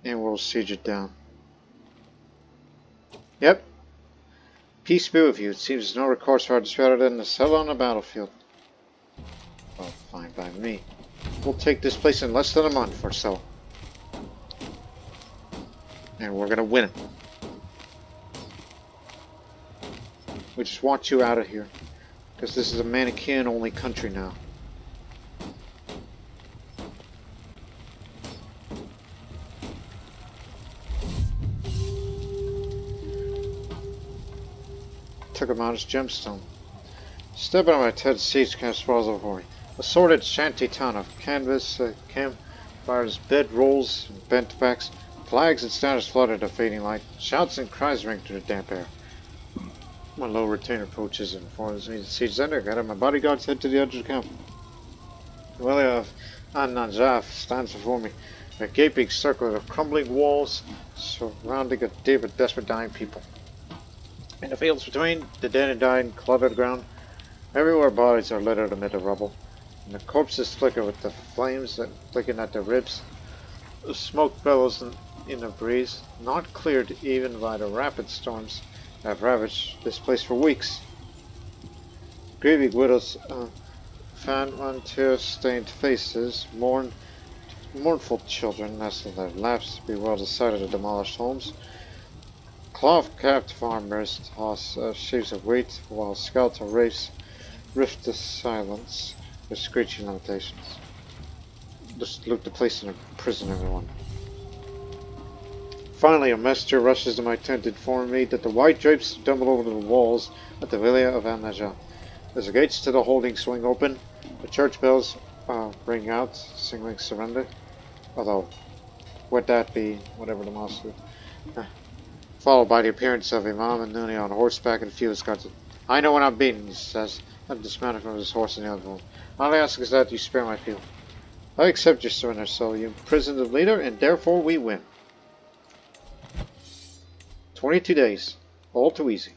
And we'll siege it down. Yep. Peace be with you. It seems there's no recourse for us rather than to settle on the battlefield. Well, fine by me. We'll take this place in less than a month or so. And we're gonna win it. We just want you out of here. Because this is a Manichean only country now. Took him out his gemstone. Step on my Ted siege camp sprawls over me. A sordid shanty town of canvas, campfires, bed rolls, and bent backs. Flags and standards flooded the fading light. Shouts and cries ring through the damp air. My low retainer approaches and informs me the siege is under. Got my bodyguards head to the edge of the camp. The valley of An-Najaf stands before me. A gaping circle of crumbling walls surrounding a deep and desperate dying people. In the fields between, the dead and dying cluttered ground. Everywhere bodies are littered amid the rubble, and the corpses flicker with the flames that flicking at their ribs. The smoke billows in the breeze, not cleared even by the rapid storms that have ravaged this place for weeks. Grieving widows fan on tear-stained faces, mournful children nest in their laps, bewail the sight of the demolished homes. Cloth-capped farmers toss sheaves of wheat, while skeletal wraiths rift the silence with screeching lamentations. Just loot the place and imprison everyone. Finally, a messenger rushes to my tent, informing me that the white drapes tumble over the walls at the villa of An-Najaf. As the gates to the holding swing open, the church bells ring out, signaling surrender. Although, would that be whatever the mosque is? Followed by the appearance of Imam and Nuni on horseback and a few escorts. I know when I'm beaten, he says, and dismounted from his horse in the other room. All I ask is that you spare my people. I accept your surrender, so you imprison the leader, and therefore we win. 22 days. All too easy.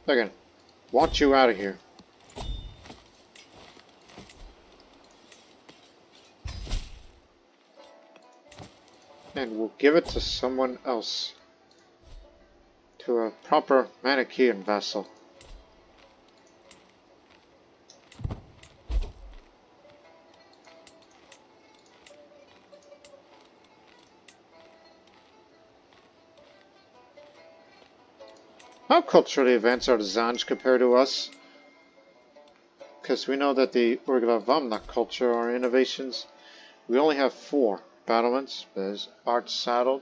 Again, want you out of here. And we'll give it to someone else to a proper Manichean vassal. How culturally advanced are the Zanj compared to us? Because we know that the Urgalavamna culture are innovations. We only have 4 battlements. There's Art Saddled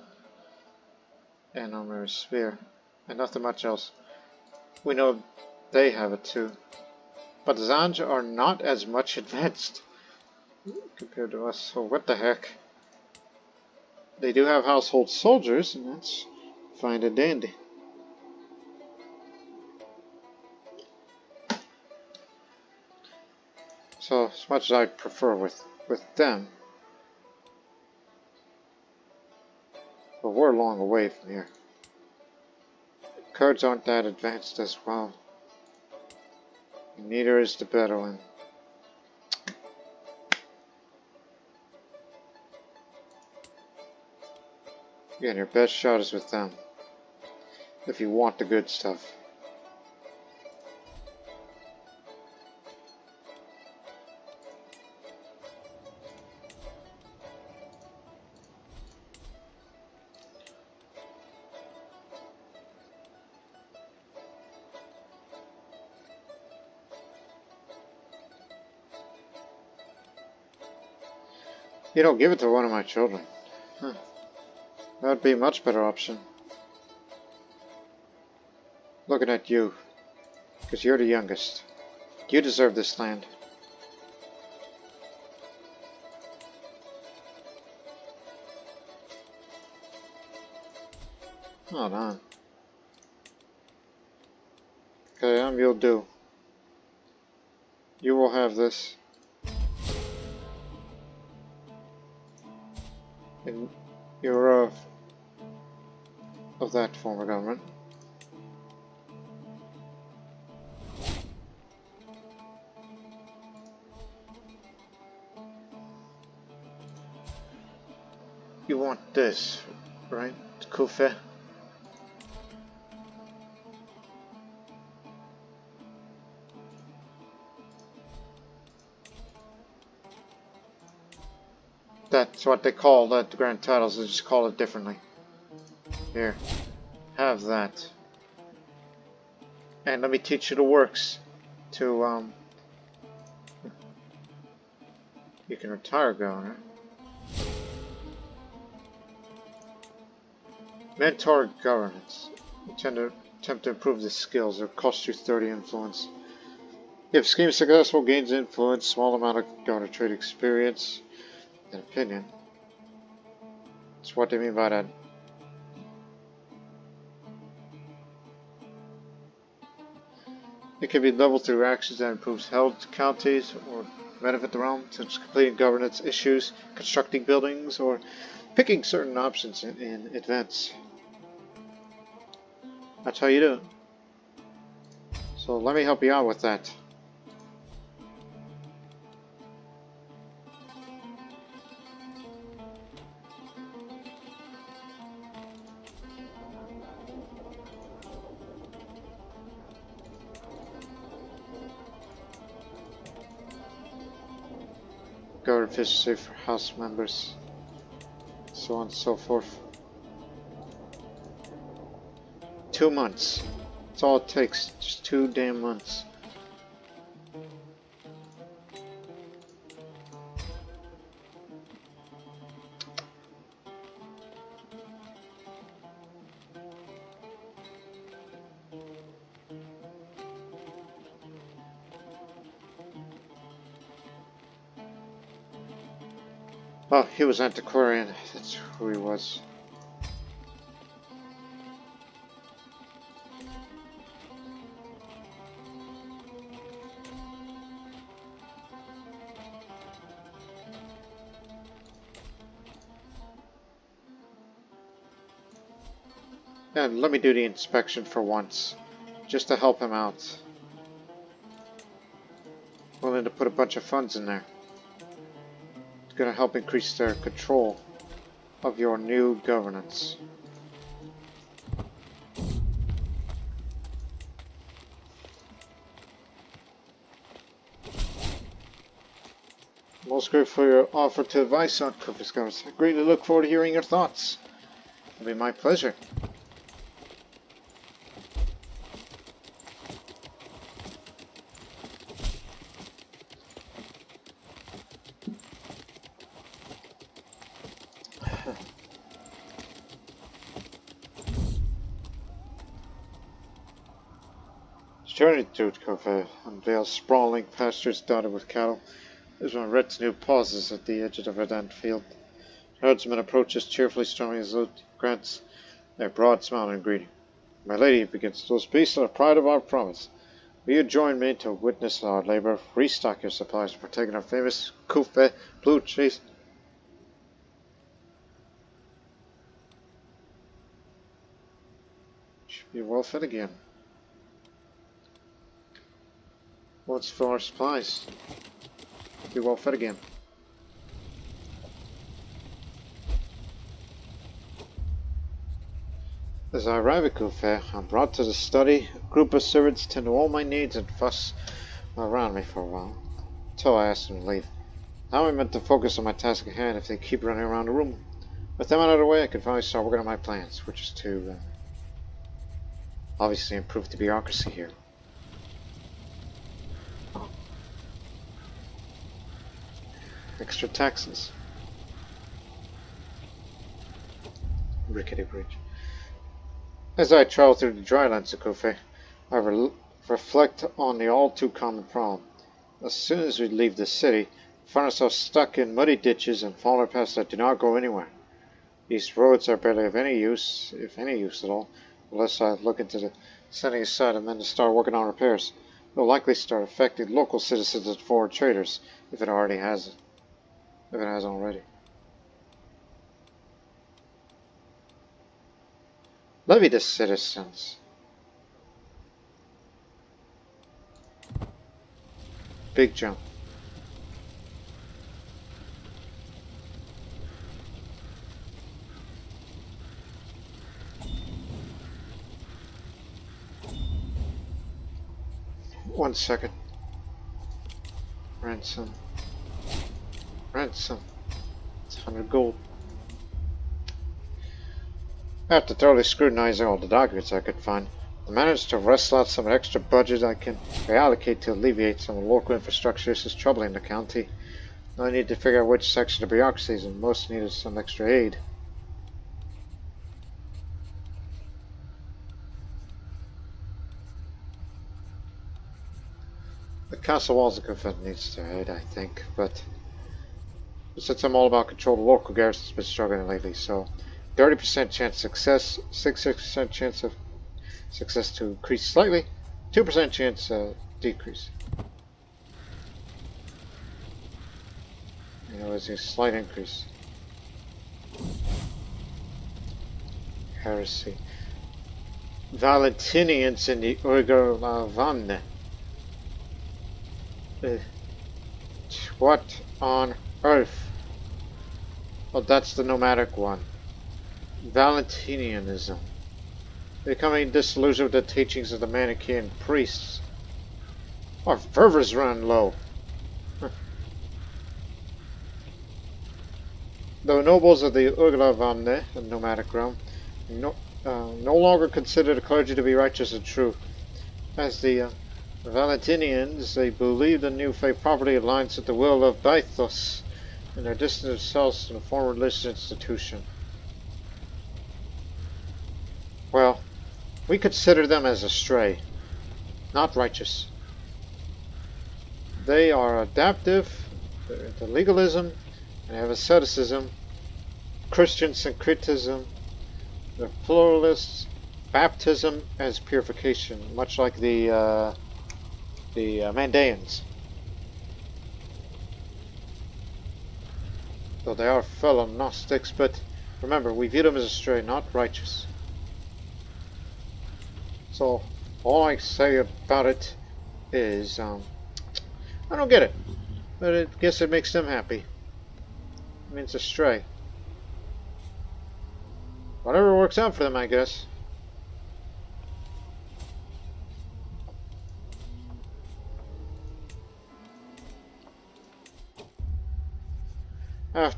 and Omer Sphere. And nothing much else. We know they have it too. But the Zanj are not as much advanced compared to us. So what the heck? They do have household soldiers, and that's fine and dandy. So, as much as I'd prefer with them, but we're a long way from here. Kurds aren't that advanced as well. Neither is the Bedouin. Again, your best shot is with them, if you want the good stuff. You don't give it to one of my children. Huh. That would be a much better option. Looking at you, because you're the youngest. You deserve this land. Hold on. Okay, you'll do. You will have this. And you're of that form of government. You want this, right? Kufa? That's what they call the grand titles, they just call it differently. Here, have that. And let me teach you the works to, you can retire governor. Mentor governance. You tend to attempt to improve the skills, or cost you 30 influence. If scheme is successful, gains influence, small amount of governor trade experience. An opinion. That's what they mean by that. It can be leveled through actions that improves held counties or benefit the realm, such as completing governance issues, constructing buildings, or picking certain options in advance. That's how you do it. So let me help you out with that. Governor efficiency for house members, so on and so forth. 2 months. That's all it takes. Just 2 damn months. Oh, he was Antiquarian. That's who he was. And let me do the inspection for once, just to help him out. Willing to put a bunch of funds in there. It's going to help increase their control of your new governance. most grateful for your offer to advice on Courtiers. I greatly look forward to hearing your thoughts. It'll be my pleasure. Journey through Cove unveils sprawling pastures dotted with cattle. As one retinue pauses at the edge of the verdant field, herdsman approaches cheerfully, strolling his loot, grants a broad smile and greeting. My lady, begins, those beasts are the pride of our province. Will you join me to witness our labor, restock your supplies, and partake in our famous Kufe blue cheese? Should be well fed again. What's for our supplies? Be well fed again. As I arrive at Kufe, I'm brought to the study. A group of servants tend to all my needs and fuss around me for a while, until I ask them to leave. Now I'm meant to focus on my task at hand if they keep running around the room. With them out of the way, I can finally start working on my plans, which is to obviously improve the bureaucracy here. Extra taxes. Rickety bridge. As I travel through the drylands of Kufe, I reflect on the all too common problem. As soon as we leave the city, we find ourselves stuck in muddy ditches and fallen paths that do not go anywhere. These roads are barely of any use, if any use at all, unless I look into the setting aside and then to start working on repairs. They'll likely start affecting local citizens and foreign traders, if it hasn't already. Levy the citizens. Big jump. One second. Ransom. Ransom. It's 100 gold. After thoroughly scrutinizing all the documents I could find, I managed to wrestle out some extra budget I can reallocate to alleviate some of the local infrastructure issues troubling the county. Now I need to figure out which section of bureaucracy is most needed some extra aid. The castle walls of Confed needs to aid, I think, but since I'm all about control, the local garrison's been struggling lately, so 30% chance of success, 66% chance of success to increase slightly, 2% chance decrease. You know, it's a slight increase. Heresy. Valentinians in the Urgalavamne. What on earth? Oh, that's the nomadic one. Valentinianism. Becoming disillusioned with the teachings of the Manichean priests. Our fervors run low. The nobles of the Urgalavamne, the nomadic realm, no longer consider the clergy to be righteous and true. As the Valentinians, they believe the new faith property aligns with the will of Bythos and their distance themselves from the former religious institution. Well, we consider them as astray, not righteous. They are adaptive, they're into legalism, and have asceticism, Christian syncretism, they're pluralists, baptism as purification, much like the Mandaeans. Though they are fellow Gnostics, but remember, we view them as astray, not righteous. So, all I say about it is, I don't get it, but I guess it makes them happy. It means astray. Whatever works out for them, I guess.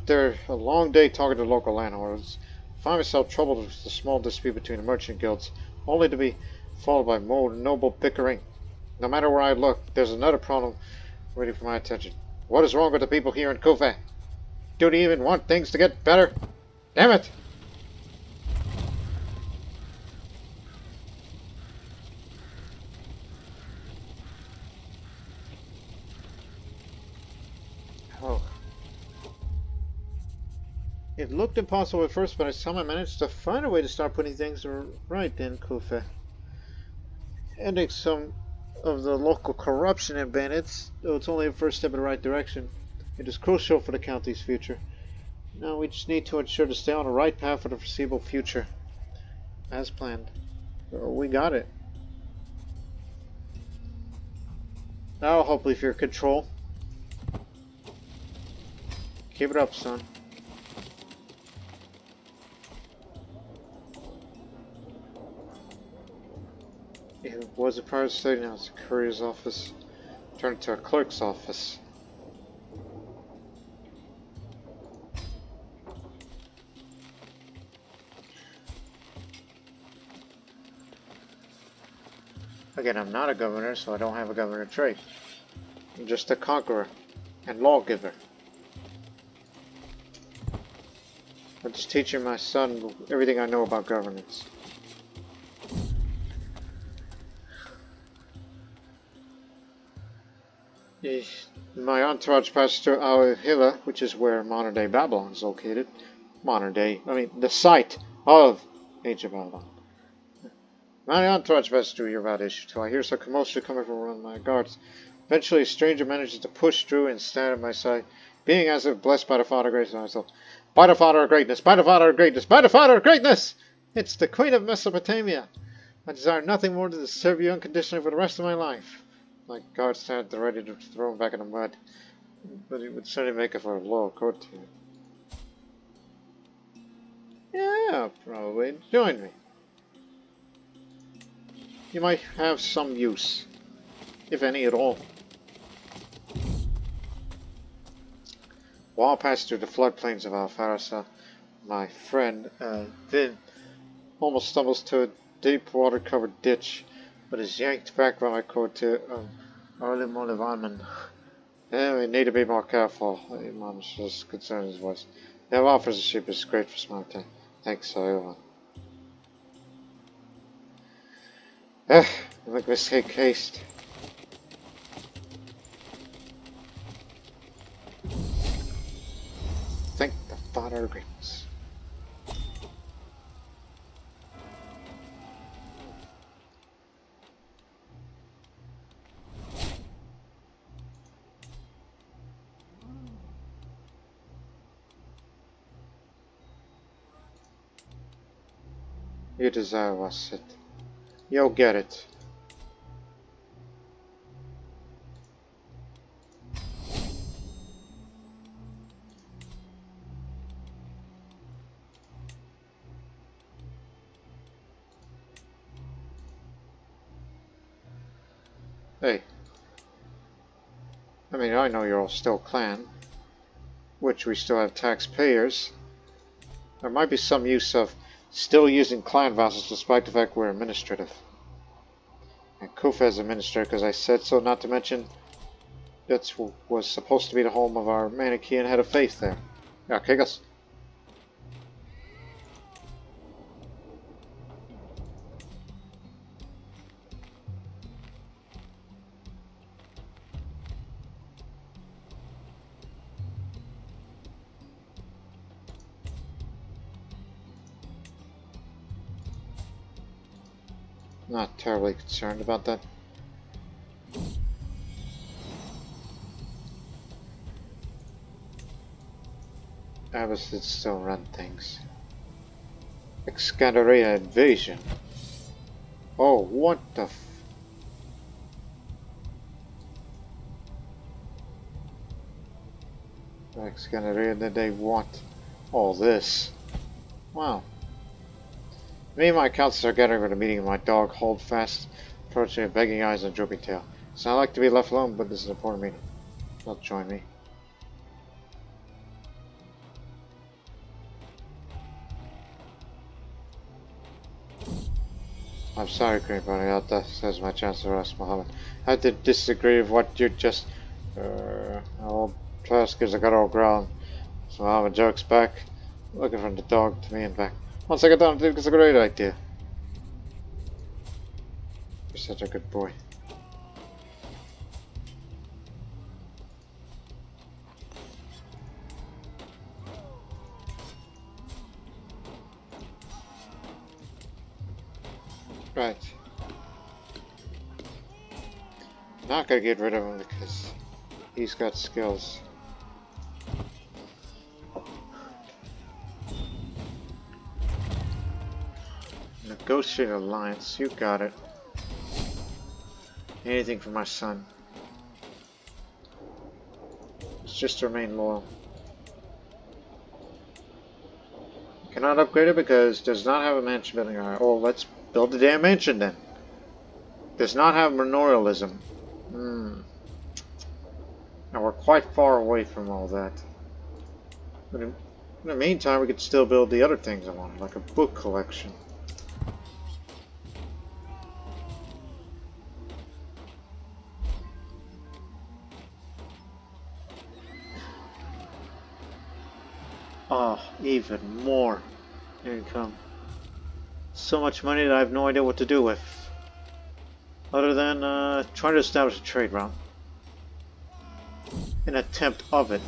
After a long day talking to local landlords, I find myself troubled with the small dispute between the merchant guilds, only to be followed by more noble bickering. No matter where I look, there's another problem waiting for my attention. What is wrong with the people here in Kufa? Do they even want things to get better? Damn it! Oh. It looked impossible at first, but I somehow managed to find a way to start putting things right in Kufa. Ending some of the local corruption and bandits, though it's only a first step in the right direction. It is crucial for the county's future. Now we just need to ensure to stay on the right path for the foreseeable future. As planned. So we got it. Now hopefully for your control. Keep it up, son. It was a private study, now it's a courier's office. Turned to a clerk's office. Again, I'm not a governor, so I don't have a governor trait. I'm just a conqueror and lawgiver. I'm just teaching my son everything I know about governance. My entourage passed through Al-Hila, which is where modern-day Babylon is located. The site of ancient Babylon. My entourage passed through here about issue 2. I hear some commotion coming from around my guards. Eventually, a stranger manages to push through and stand at my side, being as if blessed by the Father of Grace and myself. By the Father of Greatness! By the Father of Greatness! By the Father of Greatness! It's the Queen of Mesopotamia! I desire nothing more than to serve you unconditionally for the rest of my life. My guard stand ready to throw him back in the mud, but it would certainly make it for a loyal courtier. Yeah, probably. Join me. You might have some use, if any at all. While passing through the floodplains of Al-Farasa, my friend, Vin, almost stumbles to a deep water-covered ditch, but is yanked back by my courtier, Arlie Molivanman. We need to be more careful. Imam just concerned his voice. The offers of sheep is great for smart time. Thanks, everyone. Make mistake haste. Thank the Father of Greatness. You desire was it. You'll get it. Hey. I know you're all still clan, which we still have taxpayers. There might be some use of still using clan vassals despite the fact we're administrative. And Kufa is administrative because I said so, not to mention that was supposed to be the home of our Manichean head of faith there. Yeah, kick us. Not terribly concerned about that. Abbasids still run things. Excandarea invasion. Oh, what the f... Excandarea, did they want all this? Wow. Me and my counselors are gathering for the meeting, and my dog, Holdfast, approaching with begging eyes and drooping tail. It's not like to be left alone, but this is an important meeting. They'll join me. I'm sorry, Queen Praniyata, says my Chancellor Ras Muhammad. I have to disagree with what you just... old Trask gives a good old growl. So Muhammad jokes back, looking from the dog to me and back. Once I get down, I think it's a great idea. You're such a good boy. Right. I'm not gonna get rid of him because he's got skills. Negotiate alliance, you got it. Anything for my son. It's just to remain loyal. Cannot upgrade it because it does not have a mansion building. Alright, well, let's build the damn mansion then. Does not have manorialism. Now we're quite far away from all that. But in the meantime, we could still build the other things I want, like a book collection. Oh, even more income. So much money that I have no idea what to do with. Other than trying to establish a trade route. An attempt of it.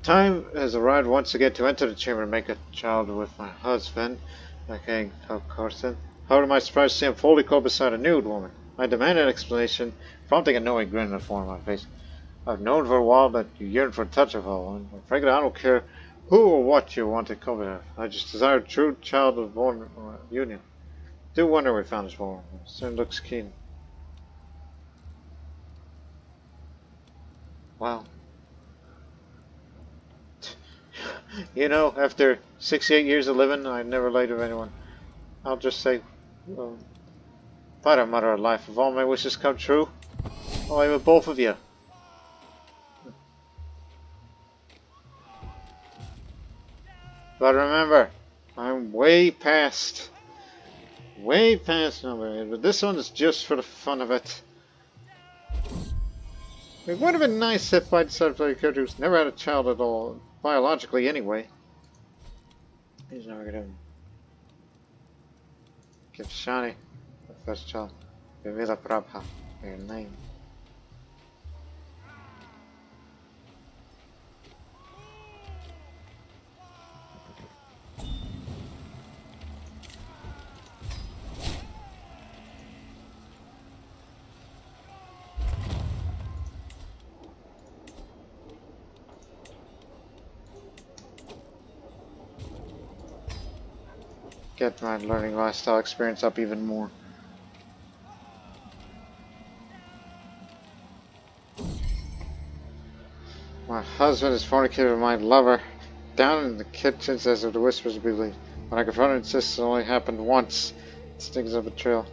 Time has arrived once again to enter the chamber and make a child with my husband, the King of Courtiers. How am I surprised to see him fully clothed beside a nude woman? I demand an explanation, prompting a knowing grin to form my face. I've known for a while that you yearn for a touch of a woman. Frankly, I don't care who or what you want to covet. I just desire a true child of born union. Do wonder we found this woman. Soon looks keen. Wow. You know, after 68 years of living, I never lied to anyone. I'll just say, if I don't matter of life, if all my wishes come true, I'll aim with both of you. But remember, I'm way past number 8, but this one is just for the fun of it. It would have been nice if I decided to play a character who's never had a child at all, biologically anyway. He's never gonna give Shani the first child. Vivida Prabha, your name. Get my learning lifestyle experience up even more. My husband is fornicated with my lover. Down in the kitchen says if the whispers be believed. When I confront her, insists it only happened once. It stings of betrayal.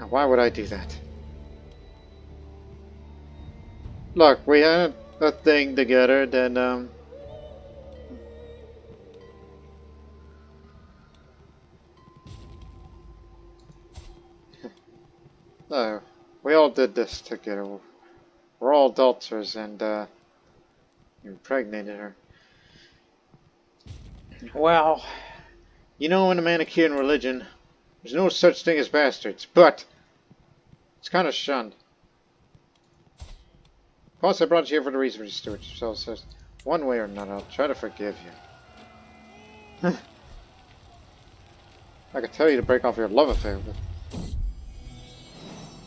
Now why would I do that? Look, we had a thing together, then no, we all did this together. We're all adulterers, and impregnated her. Well, you know, in the Manichean religion, there's no such thing as bastards, but it's kind of shunned. Plus, I brought you here for the reason you steward yourself, says one way or another, I'll try to forgive you. I could tell you to break off your love affair, but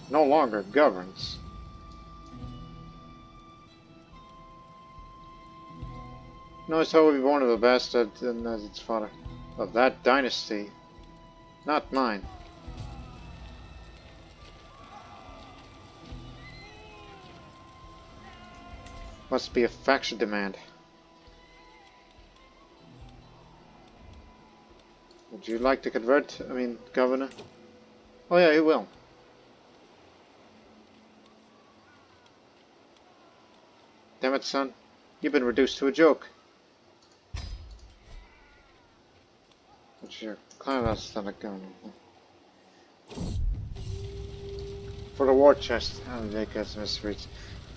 no longer governs. Notice how we be born of a bastard and as its father. Of that dynasty. Not mine. Must be a faction demand. Would you like to convert? I mean, Governor? Oh yeah, he will. Damn it, son. You've been reduced to a joke. What's your clan aesthetic going? For the war chest and the Ethnicities,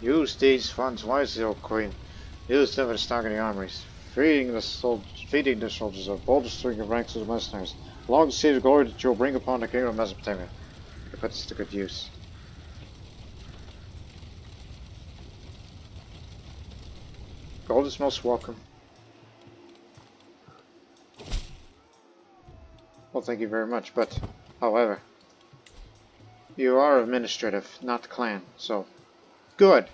use these funds wisely, O Queen. Use them for stocking the armories, feeding the soldiers of bolstering the ranks of the mercenaries. Long to see the glory that you will bring upon the Kingdom of Mesopotamia. I put this to good use. Gold is most welcome. Well, thank you very much, but, however, you are administrative, not clan, so good.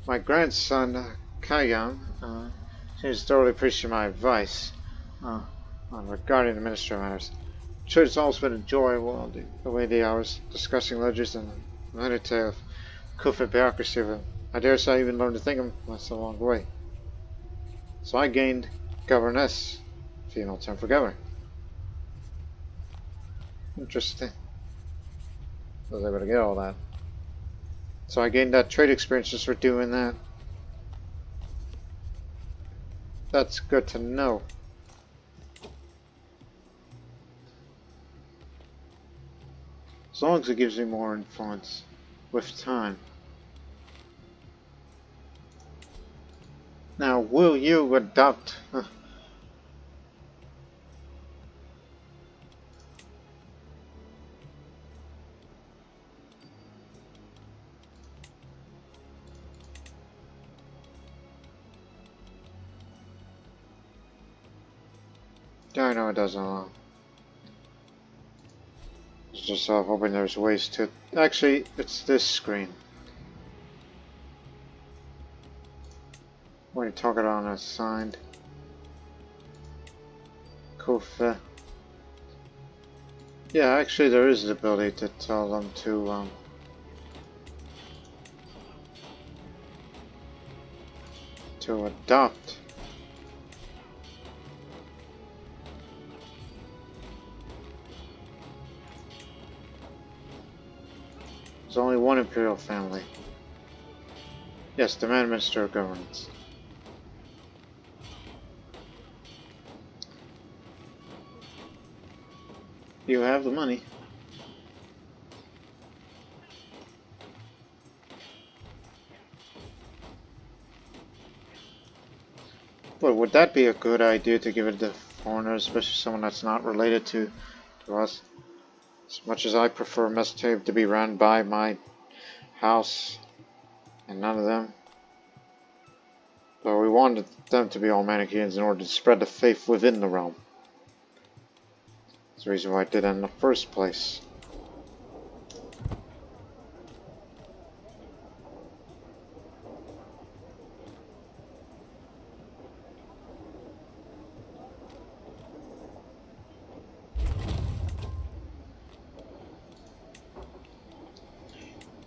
My grandson, Kayam, seems to thoroughly appreciate my advice regarding administrative matters. I'm sure it's always been enjoyable the way the hours discussing ledgers and the meditate of Kufa bureaucracy of him. I dare say I even learned to think of myself along the way. So I gained governess, female term for governor. Interesting. I was able to get all that. So I gained that trade experience just for doing that. That's good to know. As long as it gives me more influence with time. Now, will you adopt? I know it doesn't allow. It's just hoping there's ways to. Actually, it's this screen. When you talk it on assigned. Kufa. Yeah, actually, there is the ability to tell them to adopt. There's only one imperial family. Yes, demand Minister of Governance. You have the money. But would that be a good idea to give it to foreigners, especially someone that's not related to us? As much as I prefer Mesopotamia to be run by my house and none of them. But we wanted them to be all Manicheans in order to spread the faith within the realm. That's the reason why I did it in the first place.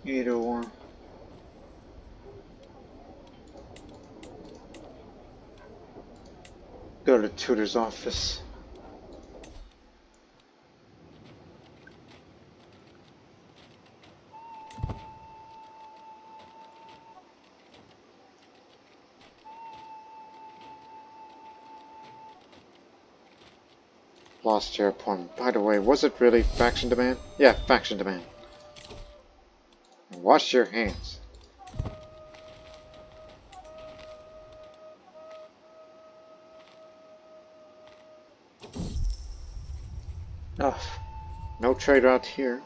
Either one. Go to the tutor's office. Lost your point. By the way, was it really faction demand? Yeah, faction demand. Wash your hands. Ugh. No trade route here.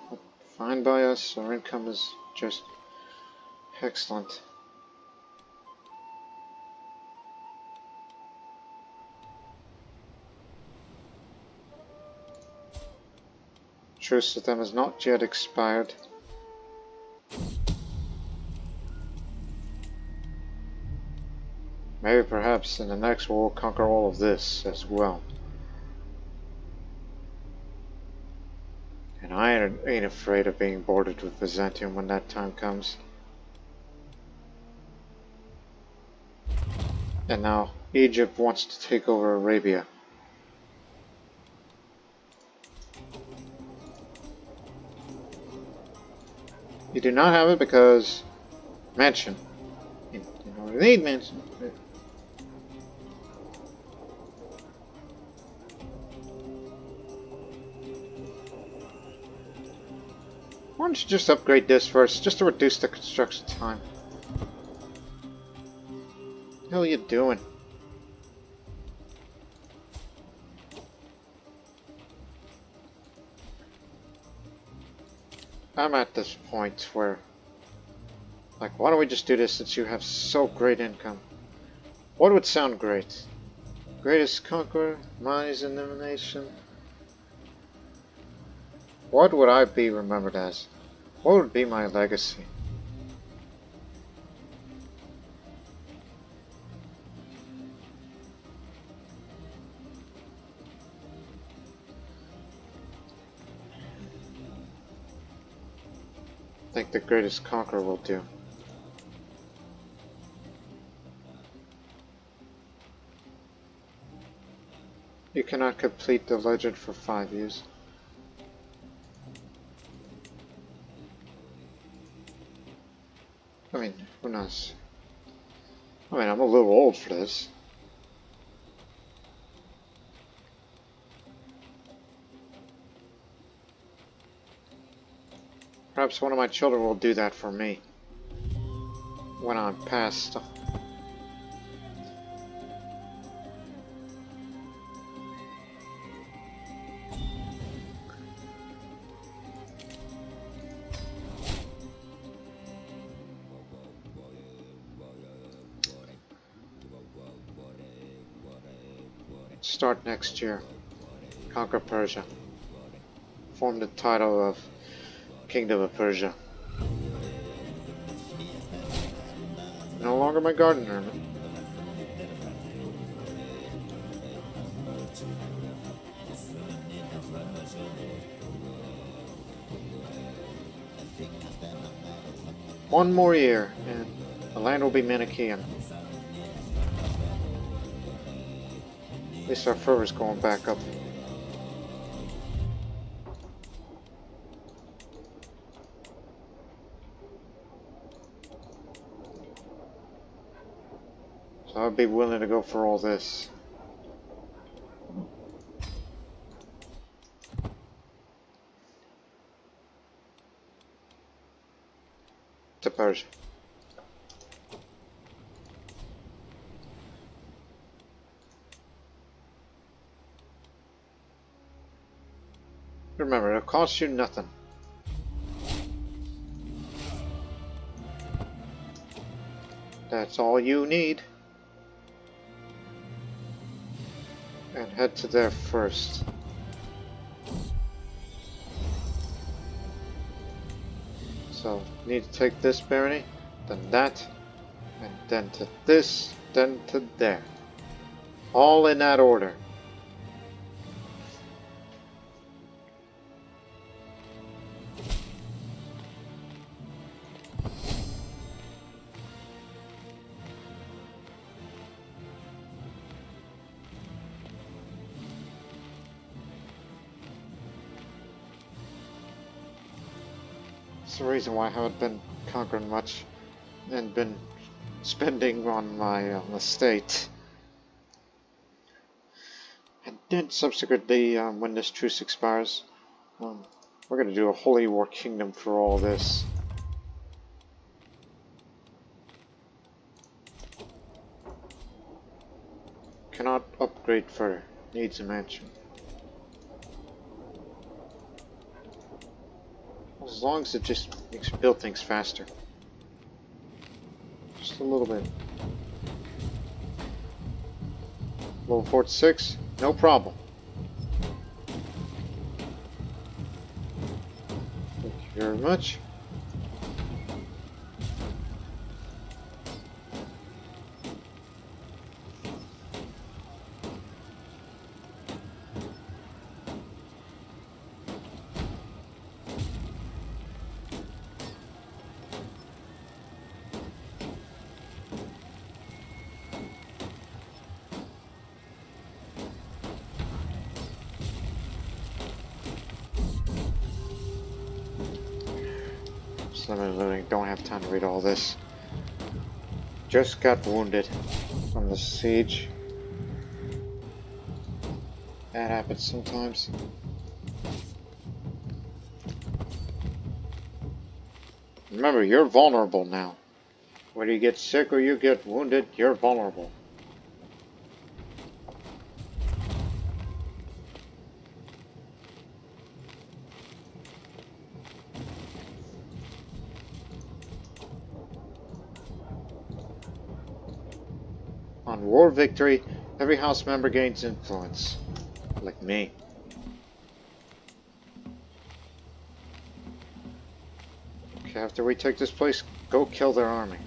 Fine by us. Our income is just excellent. Truce with them has not yet expired. Maybe perhaps in the next war we'll conquer all of this as well. And I ain't afraid of being bordered with Byzantium when that time comes. And now Egypt wants to take over Arabia. You do not have it because mansion. You don't need mansion. Why don't you just upgrade this first, just to reduce the construction time? What the hell are you doing? I'm at this point where, like, why don't we just do this since you have so great income? What would sound great? Greatest conqueror, mines elimination. What would I be remembered as? What would be my legacy? I think the greatest conqueror will do. You cannot complete the legend for 5 years. I mean, who knows? I mean, I'm a little old for this. Perhaps one of my children will do that for me when I'm past. Start next year. Conquer Persia. Form the title of Kingdom of Persia. No longer my garden hermit. One more year, and the land will be Manichean. At least our fervor's going back up. So I'd be willing to go for all this. To Persia. Remember, it'll cost you nothing. That's all you need. And head to there first. So, need to take this barony, then that, and then to this, then to there. All in that order. That's the reason why I haven't been conquering much and been spending on my estate. And then subsequently, when this truce expires, we're going to do a holy war kingdom for all this. Cannot upgrade further. Needs a mansion. As long as it just makes you build things faster. Just a little bit. Level 46, no problem. Thank you very much. So I literally don't have time to read all this. Just got wounded from the siege. That happens sometimes. Remember, you're vulnerable now. Whether you get sick or you get wounded, you're vulnerable. On war victory, every house member gains influence. Like me. Okay, after we take this place, go kill their army.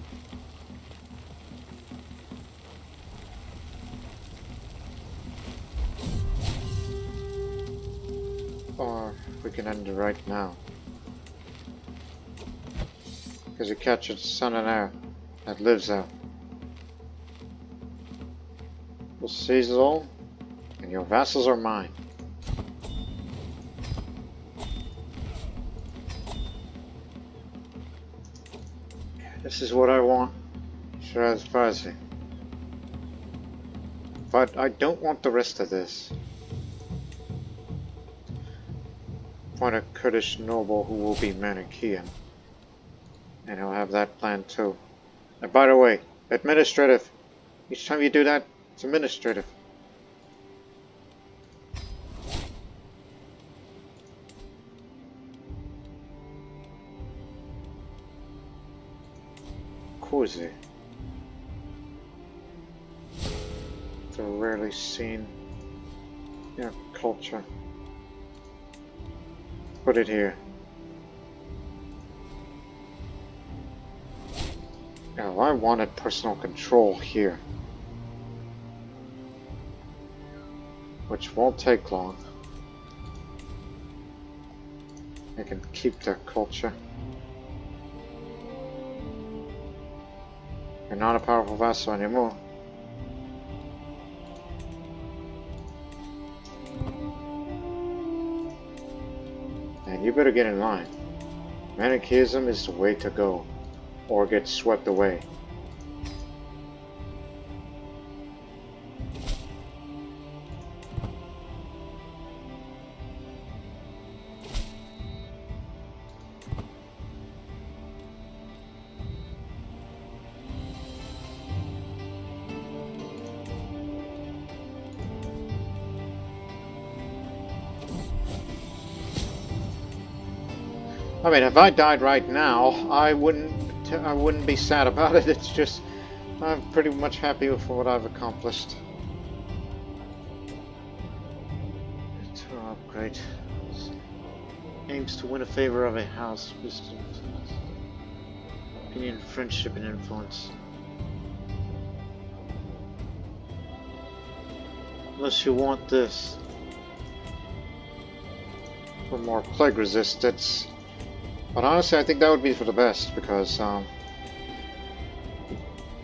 Or we can end it right now. Because you captured the son and heir that lives there. We'll seize it all, and your vassals are mine. This is what I want. Shiraz Farsi. But I don't want the rest of this. Find a Kurdish noble who will be Manichean. And he'll have that plan too. And by the way, administrative. Each time you do that, it's administrative. Cozy. It's a rarely seen culture. Put it here. Now, I wanted personal control here. Which won't take long. They can keep their culture. You're not a powerful vassal anymore. And you better get in line. Manichaeism is the way to go, or get swept away. I mean, if I died right now, I wouldn't be sad about it. It's just, I'm pretty much happy with what I've accomplished. To upgrade. Aims to win a favor of a house. Opinion, friendship, and influence. Unless you want this. For more plague resistance. But honestly, I think that would be for the best, because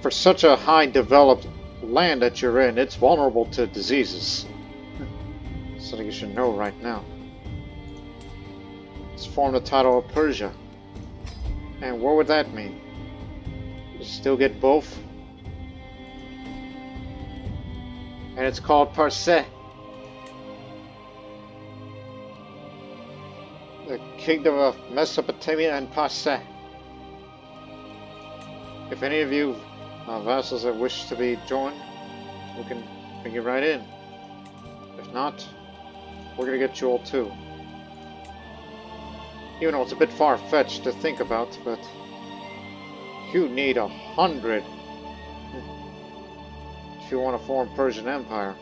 for such a high developed land that you're in, it's vulnerable to diseases. Something you should know right now. It's formed the title of Persia. And what would that mean? You still get both? And it's called Parse. The Kingdom of Mesopotamia and Passe. If any of you vassals that wish to be joined, we can bring you right in. If not, we're gonna get you all too. Even though it's a bit far-fetched to think about, but you need 100 if you want to form Persian Empire.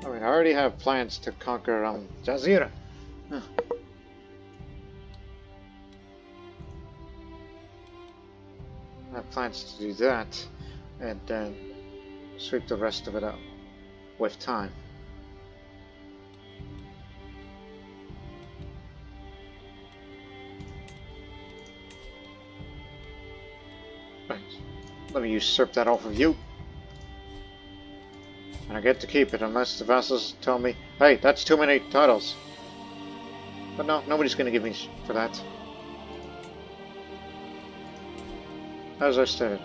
I mean, I already have plans to conquer Jazeera. I have plans to do that, and then sweep the rest of it out with time. Right. Let me usurp that off of you. And I get to keep it unless the vassals tell me, hey, that's too many titles. But no, nobody's going to give me for that. as I stated,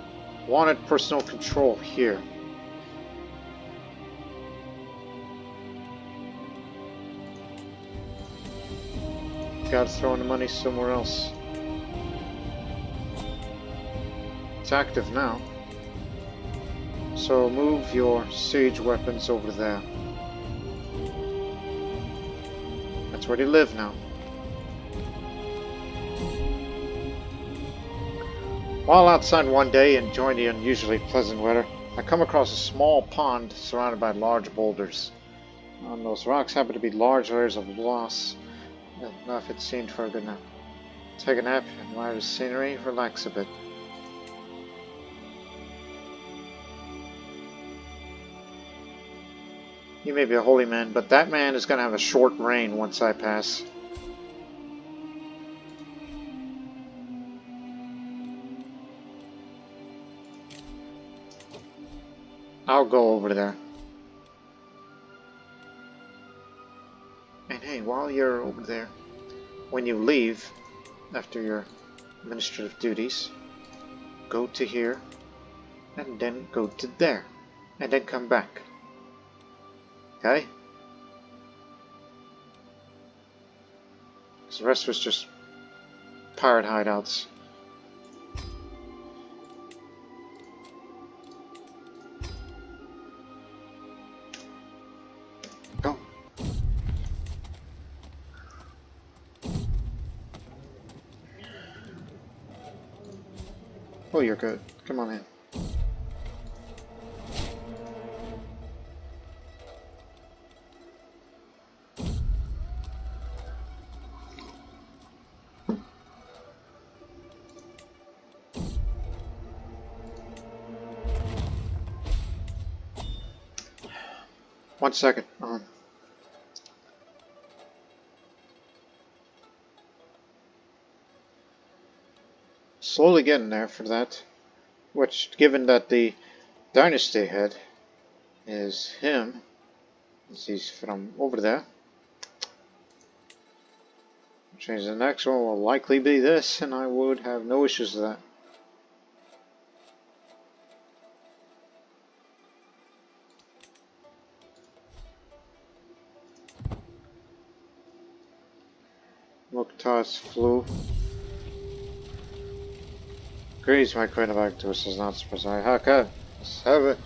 wanted personal control here. Gotta throw in the money somewhere else. It's active now. So move your siege weapons over there. That's where they live now. While outside one day enjoying the unusually pleasant weather, I come across a small pond surrounded by large boulders. On those rocks happen to be large layers of moss. Enough it seemed for a good nap. Take a nap, admire the scenery, relax a bit. You may be a holy man, but that man is going to have a short reign once I pass. I'll go over there. And hey, while you're over there, when you leave, after your administrative duties, go to here, and then go to there, and then come back. Okay? Because the rest was just pirate hideouts. Go. Oh, you're good. Come on in. One second. Slowly getting there for that. Which, given that the dynasty head is him, as he's from over there. Change the next one will likely be this, and I would have no issues with that. Mukhtar's flu. Greetings, my queen of Actus is not surprised. I have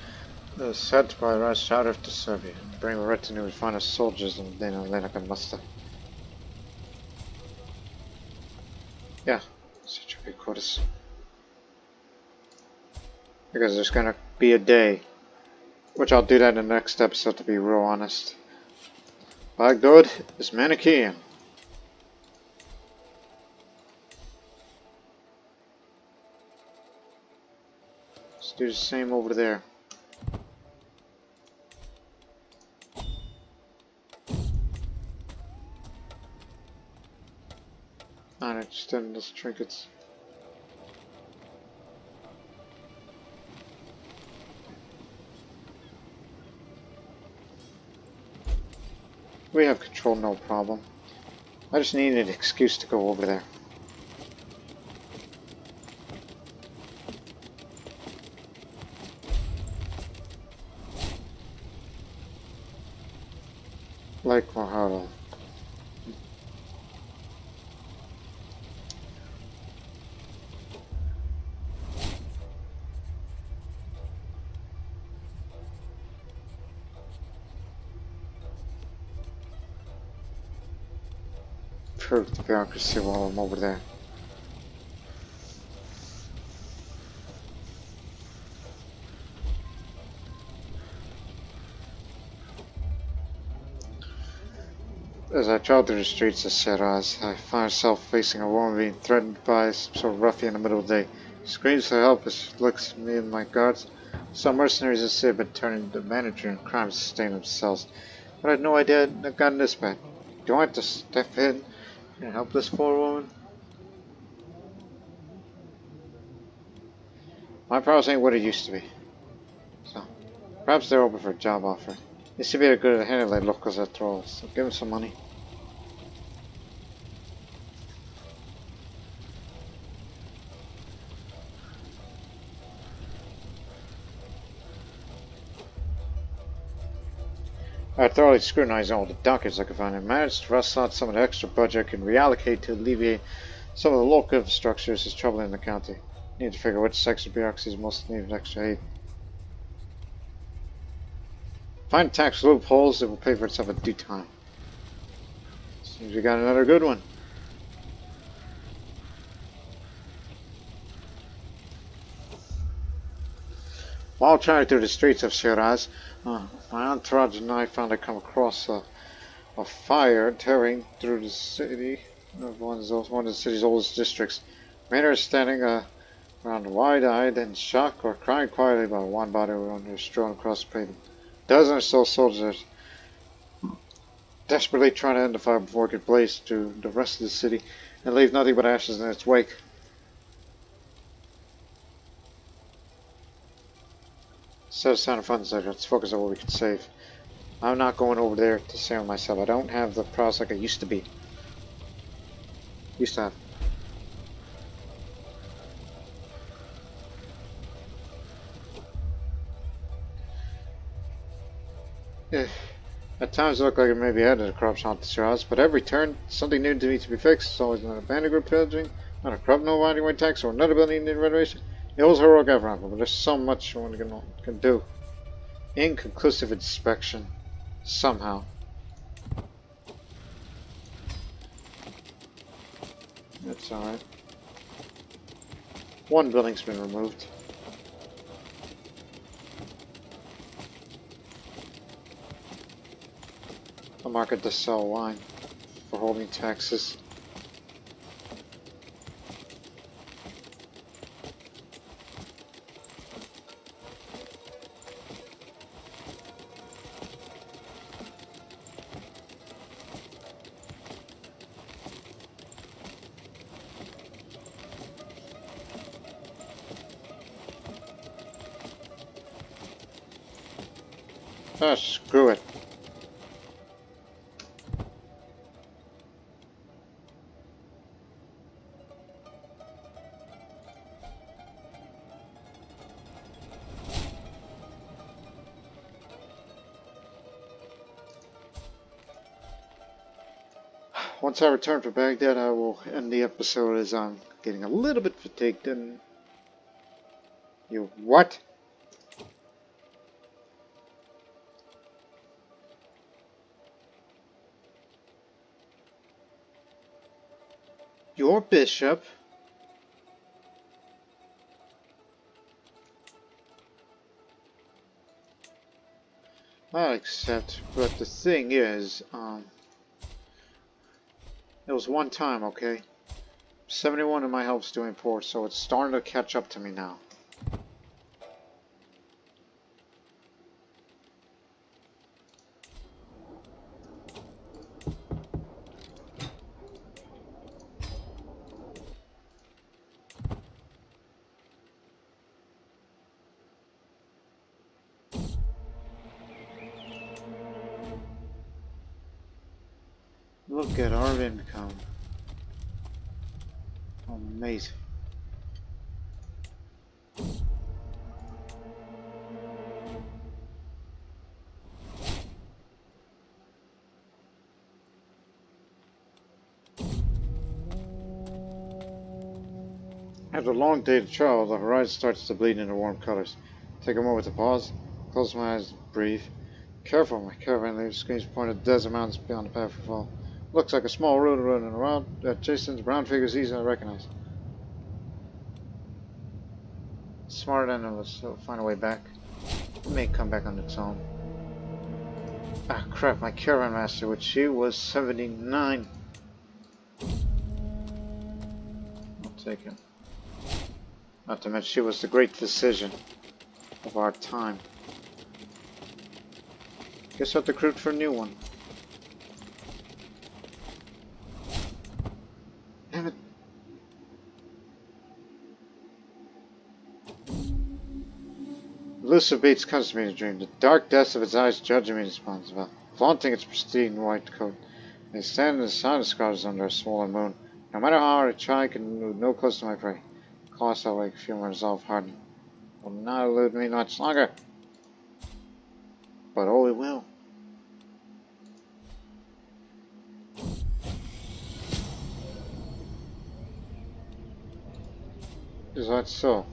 sent by Ras Sharif to serve you. Bring a retinue of finest soldiers and then I can muster. Yeah, such a big quarters. Because there's gonna be a day, which I'll do that in the next episode to be real honest. Baghdad is Manichean. Let's do the same over there. Not interested in those trinkets. We have control, no problem. I just needed an excuse to go over there. Like Overhaul. Prove the bureaucracy while I'm over there. As I travel through the streets of Shiraz, I find myself facing a woman being threatened by some sort of ruffian in the middle of the day. She screams for help as she looks at me and my guards. Some mercenaries have said been turning to Manichean crimes to sustain themselves, but I had no idea it had gotten this bad. Do I have to step in and help this poor woman? My prowess ain't what it used to be. So, perhaps they're open for a job offer. They should be a good at handling locals after all, so give them some money. I thoroughly scrutinized all the documents I could find and managed to rustle out some of the extra budget I can reallocate to alleviate some of the local infrastructure is troubling in the county. Need to figure which section of bureaucracy is most needed extra aid. Find tax loopholes that will pay for itself in due time. Seems we got another good one. While traveling through the streets of Shiraz, my entourage and I found I come across a fire tearing through the city of one of the city's oldest districts. Men are standing around wide-eyed and shocked or crying quietly about one body when they're strewn across the pavement. Dozens or so soldiers desperately trying to end the fire before it could blaze through the rest of the city and leave nothing but ashes in its wake. Instead of sounding fun, let's focus on what we can save. I'm not going over there to save myself. I don't have the prowess like I used to be. Used to have. Yeah. At times it looked like it may be headed to corruption on the Shiraz, but every turn, something new needs to be fixed. It's always another bandit group pillaging, not a corrupt no white tax, or another building needing renovation. It was heroic effort, but there's so much one can do. Inconclusive inspection. Somehow. That's alright. One building's been removed. A market to sell wine for holding taxes. Ah, screw it. Once I return to Baghdad, I will end the episode as I'm getting a little bit fatigued and... You what? Your bishop? I accept, but the thing is, it was one time, okay? 71 of my help's doing poor, so it's starting to catch up to me now. Look at our income. Amazing. After a long day of travel, the horizon starts to bleed into warm colors. Take a moment to pause, close my eyes, breathe. Careful, my caravan leaves screens point at the desert mountains beyond the path of fall. Looks like a small road running around that Jason's brown figure is easy to recognize. Smarter than us, it'll find a way back. It may come back on its own. Ah, crap, my caravan master, which she was 79. I'll take it. Not to mention, she was the great physician of our time. Guess I'll have to recruit for a new one. Damn it. Elusive beats comes to me in a dream. The dark depths of its eyes judging me responsible, flaunting its pristine white coat. They stand in the silent scars under a swollen moon. No matter how hard I try, I can move no closer to my prey. Colossal like feel my resolve harden. Will not elude me much longer. But oh, it will. Is that so?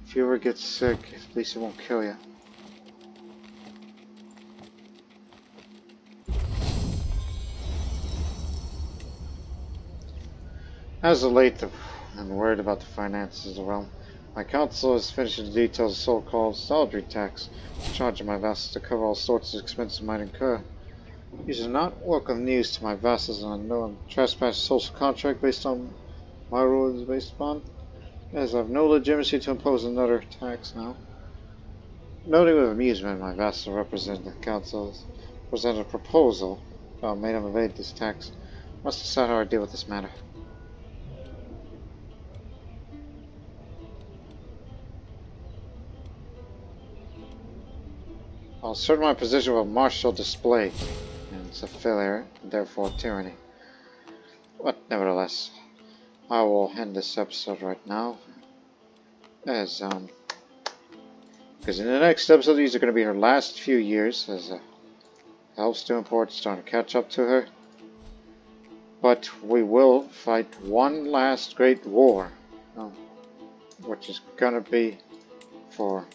If you ever get sick, at least it won't kill you. As of late, I'm worried about the finances of the realm. My council is finishing the details of the so-called salary tax, charging my vassals to cover all sorts of expenses might incur. These are not welcome news to my vassals, and I know I'm trespassing social contract based on my rules based upon, as I have no legitimacy to impose another tax now. Noting with amusement, my vassal representing the council presented a proposal about made him evade this tax. Must decide how I deal with this matter. I'll assert my position with martial display, and it's a failure, and therefore tyranny. But nevertheless, I will end this episode right now, as because in the next episode these are going to be her last few years, as Elf Student Port is starting to catch up to her. But we will fight one last great war, which is going to be for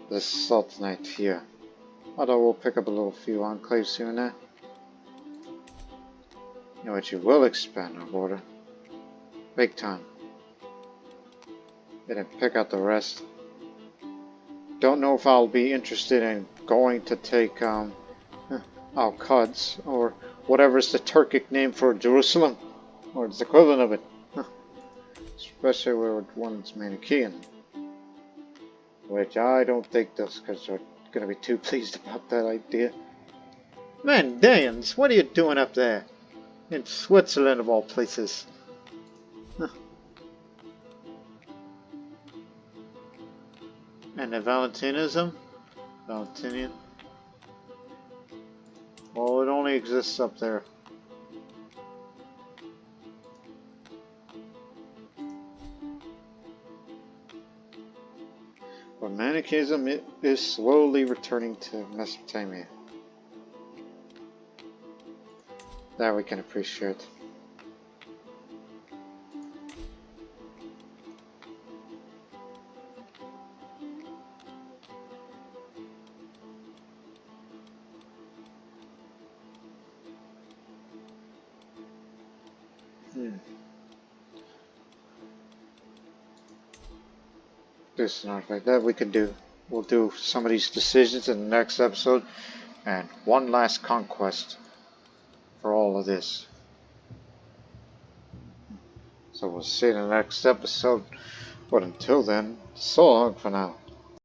the Sultanate here. Although we'll pick up a little few enclaves here and there, in which it will expand our border. Big time. And then pick out the rest. Don't know if I'll be interested in going to take Al-Quds, or whatever's the Turkic name for Jerusalem, or its equivalent of it. Especially where one's Manichean. Which I don't think those guys are going to be too pleased about that idea. Man, Dayans, what are you doing up there? In Switzerland of all places. And the Valentinian? Well, it only exists up there. But Manichaeism is slowly returning to Mesopotamia. That we can appreciate. This and like that we can do. We'll do some of these decisions in the next episode, and one last conquest for all of this. So we'll see you in the next episode. But until then, so long for now.